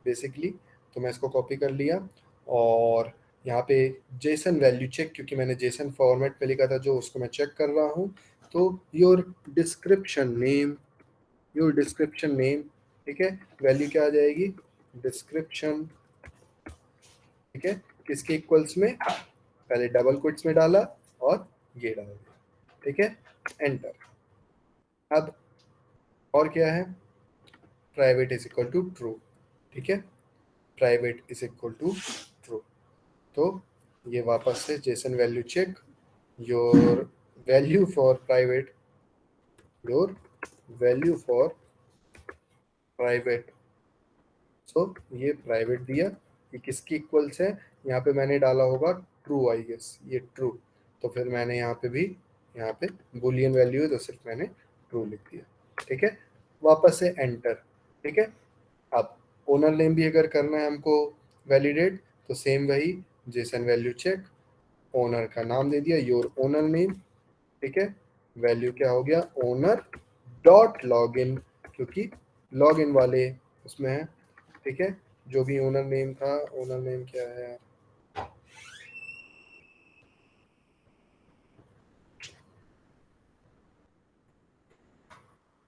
बेसिकली, तो मैं इसको कॉपी कर लिया, और यहाँ पे जेसन वैल्यू चेक, क्योंकि मैंने जेसन फॉर्मेट में लिखा था जो, उसको मैं चेक कर रहा हूँ। तो your description name, your description name, ठीक है, वैल्यू क्या आ जाएगी, डिस्क्रिप्शन, ठीक है, किसके इक्वल्स में, पहले डबल कोट्स में डाला और ये डाल दिया, ठीक है, एंटर। अब और क्या है, private is equal to true, ठीक है, private is equal to true. तो ये वापस से JSON value check, your value for private, your value for private, so ये प्राइवेट दिया, ये किसकी इक्वल्स है, यहाँ पे मैंने डाला होगा ट्रू, आई गेस ये ट्रू, तो फिर मैंने यहाँ पे भी, यहाँ पे बुलियन वैल्यू है तो सिर्फ मैंने ट्रू लिख दिया, ठीक है, वापस से एंटर, ठीक है। अब ओनर नेम भी अगर करना है हमको वैलिडेट, तो सेम वही जेसन वैल्यू चेक, ओनर का नाम दे दिया योर ओनर नेम, ठीक है, वैल्यू क्या हो गया, ओनर डॉट लॉग इन, क्योंकि लॉग इन वाले उसमें है, ठीक है। जो भी ओनर नेम था, ओनर नेम क्या है,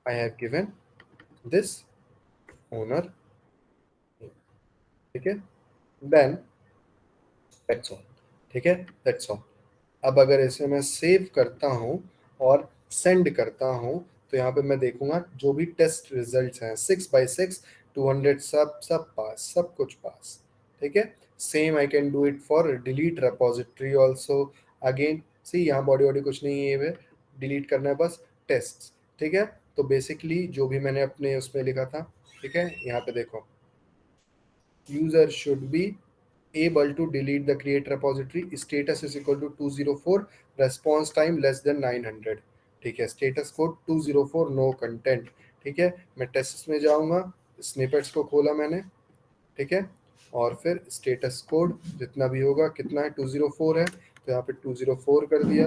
I have given this owner, ठीक है, देन दैट्स ऑल, ठीक है, दैट्स ऑल। अब अगर इसे मैं सेव करता हूँ और सेंड करता हूँ, तो यहाँ पे मैं देखूंगा जो भी टेस्ट रिजल्ट्स हैं 6/6, 200, सब सब पास, सब कुछ पास, ठीक है। Same I can do it for delete repository also, again see यहाँ बॉडी वॉडी कुछ नहीं है, ये डिलीट करना है बस टेस्ट, ठीक है। तो बेसिकली जो भी मैंने अपने उसमें लिखा था, ठीक है, यहाँ पे देखो, user should B able to delete the create repository, status is equal to 204, response time less than 900, ठीक है, स्टेटस कोड 204, नो कंटेंट, ठीक है। मैं टेस्ट में जाऊंगा, स्निपेट्स को खोला मैंने, ठीक है। और फिर स्टेटस कोड जितना भी होगा, कितना है, 204 है, तो यहाँ पे 204 कर दिया,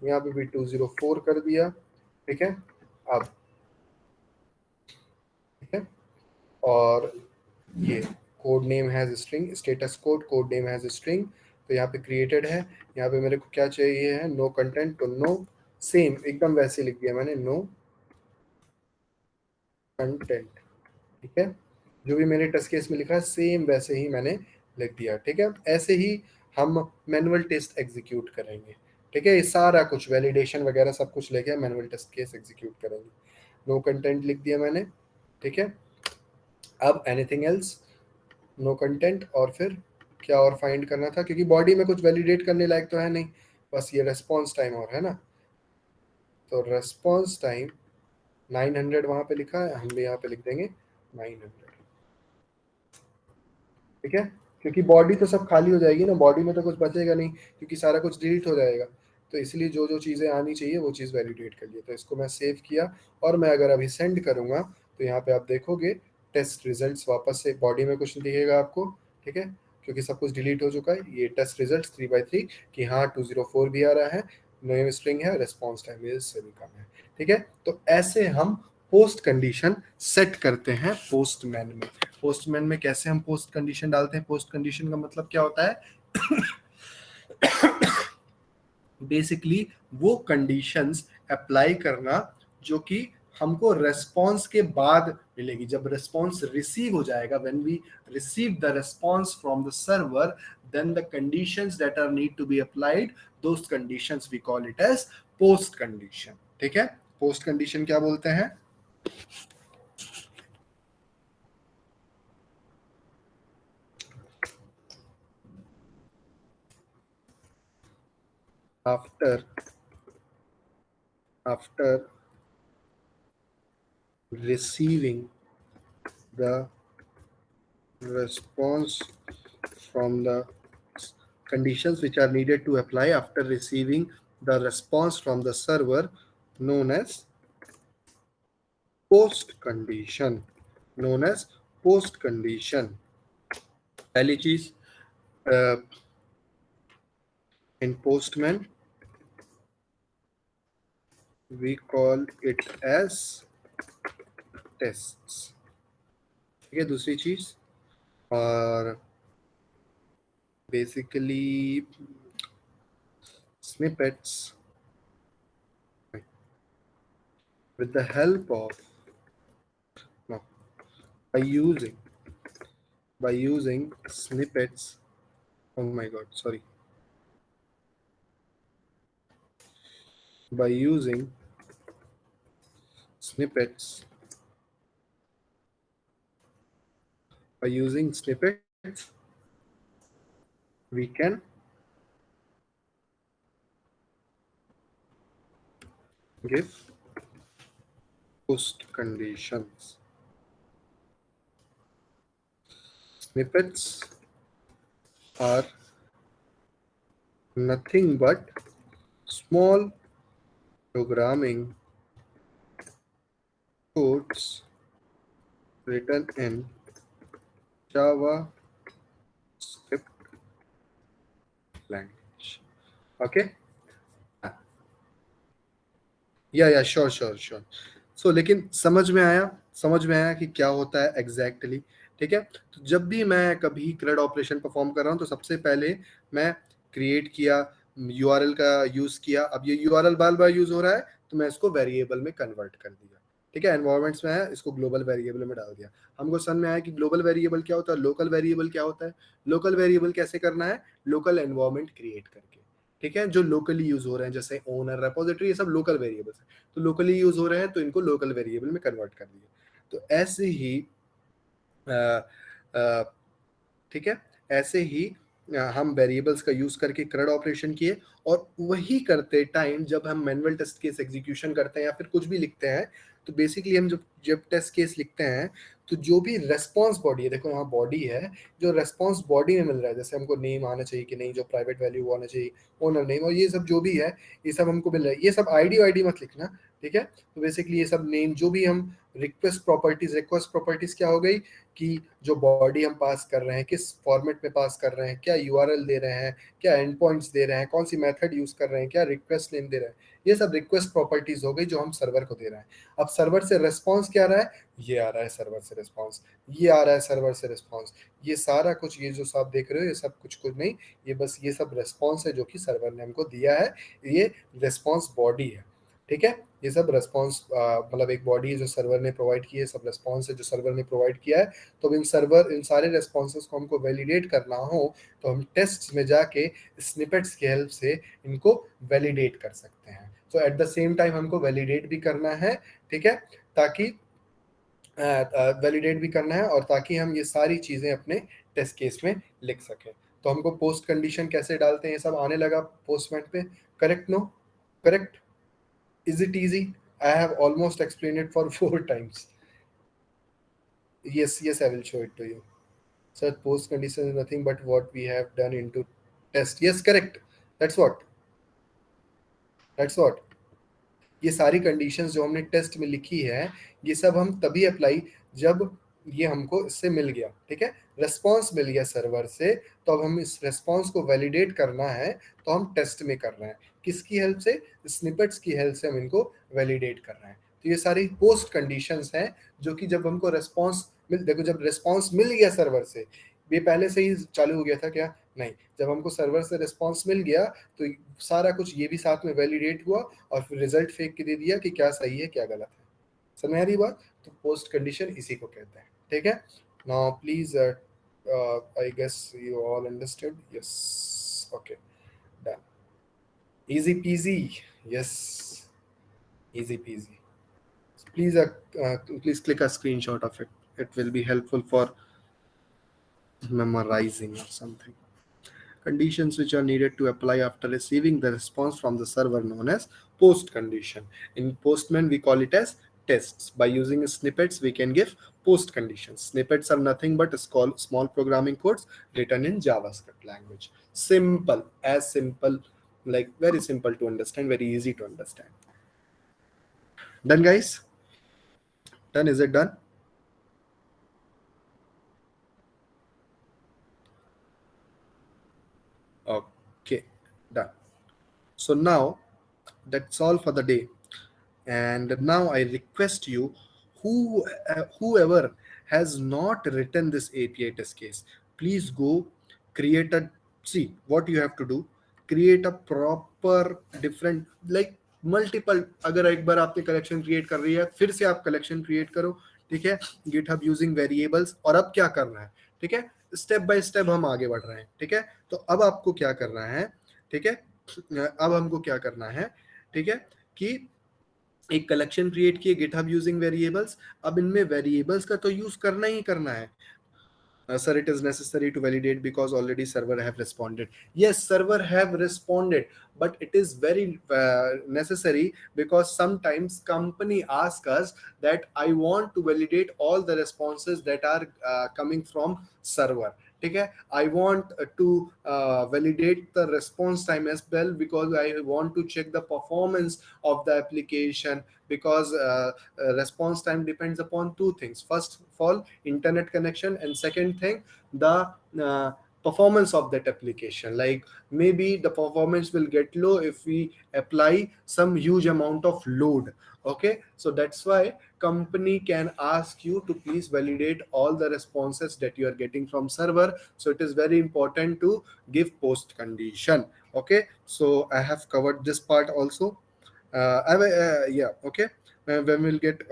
यहाँ पे भी 204 कर दिया। ठीक है। अब ठीक है। और ये code name has string, status code code name has string, तो यहाँ पे क्रिएटेड है। यहाँ पे मेरे को क्या चाहिए है, नो कंटेंट, तो नो, सेम एकदम वैसे लिख दिया मैंने, नो कंटेंट। ठीक है। जो भी मैंने टेस्ट केस में लिखा है सेम वैसे ही मैंने लिख दिया। ठीक है। ऐसे ही हम मैनुअल टेस्ट एग्जीक्यूट करेंगे। ठीक है। ये सारा कुछ वैलिडेशन वगैरह सब कुछ लेके मैनुअल टेस्ट केस एग्जीक्यूट करेंगे। नो कंटेंट लिख दिया मैंने। ठीक है। अब एनीथिंग एल्स, नो कंटेंट, और फिर क्या और फाइंड करना था, क्योंकि बॉडी में कुछ वैलिडेट करने लायक तो है नहीं, बस ये रेस्पॉन्स टाइम और है ना, तो रेस्पॉन्स टाइम 900 वहां पे लिखा है, हम भी यहाँ पे लिख देंगे 900। ठीक है। क्योंकि बॉडी तो सब खाली हो जाएगी ना, बॉडी में तो कुछ बचेगा नहीं, क्योंकि सारा कुछ डिलीट हो जाएगा। तो इसलिए जो जो चीज़ें आनी चाहिए वो चीज़ वैलिडेट कर लिया, तो इसको मैं सेव किया। और मैं अगर अभी सेंड करूँगा तो यहाँ पे आप देखोगे टेस्ट रिजल्ट्स वापस से बॉडी में कुछ दिखेगा आपको। ठीक है। क्योंकि सब कुछ डिलीट हो चुका है, ये टेस्ट रिजल्ट 3/3 कि हाँ 204 भी आ रहा है, नेम स्ट्रिंग है, रिस्पॉन्स टाइम इससे भी कम है। ठीक है। तो ऐसे हम पोस्ट कंडीशन सेट करते हैं पोस्टमैन में। पोस्टमैन में कैसे हम पोस्ट कंडीशन डालते हैं, पोस्ट कंडीशन का मतलब क्या होता है, बेसिकली वो कंडीशंस अप्लाई करना जो कि हमको रेस्पॉन्स के बाद मिलेगी। जब रेस्पॉन्स रिसीव हो जाएगा, when we receive the response from the server, then the conditions that are need to be applied, those conditions we call it as post condition. ठीक है। पोस्ट कंडीशन क्या बोलते हैं, after receiving the response from the conditions which are needed to apply after receiving the response from the server, known as post condition, known as post condition। पहली चीज, in postman we call it as tests। ठीक है। दूसरी चीज, और basically snippets with the help of, no, by using snippets, oh my god, sorry, by using snippets, we can give post conditions। Snippets are nothing but small programming codes written in JavaScript language। Okay? या sure sure sure. सो लेकिन समझ में आया कि क्या होता है exactly exactly। ठीक है। तो जब भी मैं कभी CRUD ऑपरेशन परफॉर्म कर रहा हूँ तो सबसे पहले मैं क्रिएट किया, यूआरएल का यूज किया। अब ये यूआरएल बार बार यूज हो रहा है तो मैं इसको वेरिएबल में कन्वर्ट कर दिया। ठीक है। एनवायरमेंट्स में है, इसको ग्लोबल वेरिएबल में डाल दिया। हमको समझ में आया कि ग्लोबल वेरिएबल क्या होता है, लोकल वेरिएबल क्या होता है। लोकल वेरिएबल कैसे करना है, लोकल एनवायरमेंट क्रिएट करके। ठीक है। जो लोकली यूज हो रहे हैं जैसे ओनर, रेपोजिटरी, ये सब लोकल वेरिएबल्स है, तो लोकली यूज हो रहे हैं तो इनको लोकल वेरिएबल में कन्वर्ट कर दिए। तो ऐसे ही ठीक है, ऐसे ही हम वेरिएबल्स का यूज करके CRUD ऑपरेशन किए। और वही करते टाइम जब हम मैनुअल टेस्ट केस एग्जीक्यूशन करते हैं या फिर कुछ भी लिखते हैं, तो बेसिकली हम जब जब टेस्ट केस लिखते हैं तो जो भी रेस्पॉन्स बॉडी है, देखो यहाँ बॉडी है, जो रेस्पॉन्स बॉडी में मिल रहा है, जैसे हमको नेम आना चाहिए कि नहीं, जो प्राइवेट वैल्यू आना चाहिए, ओनर नेम, और ये सब जो भी है ये सब हमको मिल रहा है। ये सब आईडी वाईडी मत लिखना, ठीक है। तो बेसिकली ये सब नेम जो भी हम रिक्वेस्ट प्रॉपर्टीज क्या हो गई कि जो बॉडी हम पास कर रहे हैं किस फॉर्मेट में पास कर रहे हैं, क्या यूआरएल दे रहे हैं, क्या एंड पॉइंट्स दे रहे हैं, कौन सी मेथड यूज कर रहे हैं, क्या रिक्वेस्ट नेम दे रहे हैं, ये सब रिक्वेस्ट प्रॉपर्टीज हो गई जो हम सर्वर को दे रहे हैं। अब सर्वर से रेस्पॉन्स क्या आ रहा है, ये आ रहा है सर्वर से रिस्पॉन्स, ये आ रहा है सर्वर से रिस्पॉन्स, ये सारा कुछ ये जो आप देख रहे हो ये सब कुछ कुछ नहीं, ये बस ये सब रेस्पॉन्स है जो कि सर्वर ने हमको दिया है, ये रेस्पॉन्स बॉडी है। ठीक है, ये सब रेस्पॉन्स मतलब एक बॉडी है जो सर्वर ने प्रोवाइड की है, सब रेस्पॉन्स है जो सर्वर ने प्रोवाइड किया है। तो अब इन सारे रेस्पॉन्सेस को हमको वैलिडेट करना हो तो हम टेस्ट में जाके स्निपेट्स की हेल्प से इनको वैलिडेट कर सकते हैं। तो एट द सेम टाइम हमको वैलिडेट भी करना है, ठीक है, ताकि वैलिडेट भी करना है और ताकि हम ये सारी चीजें अपने टेस्ट केस में लिख सकें। तो हमको पोस्ट कंडीशन कैसे डालते हैं ये सब आने लगा पोस्टमैन पे, correct? No correct? Is it easy? I have almost explain it for 4 times. Yes, I will show it to you. So post condition is nothing but what we have done into test. Yes, correct. That's what. That's what. ये सारी conditions जो हमने test में लिखी है ये सब हम तभी अप्लाई जब ये हमको इससे मिल गया, ठीक है, रेस्पॉन्स मिल गया सर्वर से। तो अब हम इस रेस्पॉन्स को वैलिडेट करना है तो हम टेस्ट में कर रहे हैं, किसकी हेल्प से, स्निपेट्स की हेल्प से हम इनको वैलिडेट कर रहे हैं। तो ये सारी पोस्ट कंडीशंस हैं जो कि जब हमको रेस्पॉन्स देखो जब रेस्पॉन्स मिल गया सर्वर से, ये पहले से ही चालू हो गया था क्या, नहीं, जब हमको सर्वर से रिस्पॉन्स मिल गया तो सारा कुछ ये भी साथ में वैलिडेट हुआ और फिर रिजल्ट फेंक के दे दिया कि क्या सही है क्या गलत है। समझ आ रही बात? तो पोस्ट कंडीशन इसी को कहते हैं, ठीक है। Now please I guess you all understood, yes, okay, done, easy peasy, yes, easy peasy. Please please click a screenshot of it, it will be helpful for memorizing or something. Conditions which are needed to apply after receiving the response from the server known as post condition. In Postman, we call it as tests. By using snippets, we can give post conditions. Snippets are nothing but small programming codes written in JavaScript language. Simple, like very simple to understand, very easy to understand. Done, guys? Done? Is it done? Okay, done. So now that's all for the day. And now I request you, whoever has not written this API test case, please go create a, see what you have to do, create a proper different like multiple, अगर एक बार आपने collection create कर रही है फिर से आप collection create करो, ठीक है, गिटहब यूजिंग वेरिएबल्स। और अब क्या करना है, ठीक है, स्टेप बाय स्टेप हम आगे बढ़ रहे हैं, ठीक है। तो अब आपको क्या करना है, ठीक है, अब हमको क्या करना है, ठीक है, कि एक कलेक्शन क्रिएट किए गिटहब यूजिंग वेरिएबल्स। अब इनमें वेरिएबल्स का तो यूज करना ही करना है। Sir, it is necessary to validate because already server have responded. Yes, server have responded, but it is very necessary because sometimes company ask us that I want to validate all the responses that are coming from server, ठीक है, I want to validate the response time as well because I want to check the performance of the application because response time depends upon two things. First of all, internet connection, and second thing, the performance of that application. Like maybe the performance will get low if we apply some huge amount of load. Okay, so that's why company can ask you to please validate all the responses that you are getting from server. So it is very important to give post condition. Okay, so I have covered this part also. Yeah, okay. When we'll get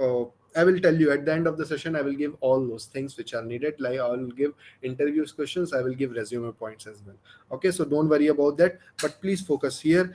I will tell you at the end of the session, I will give all those things which are needed. Like I will give interviews questions, I will give resume points as well. Okay, so don't worry about that, but please focus here.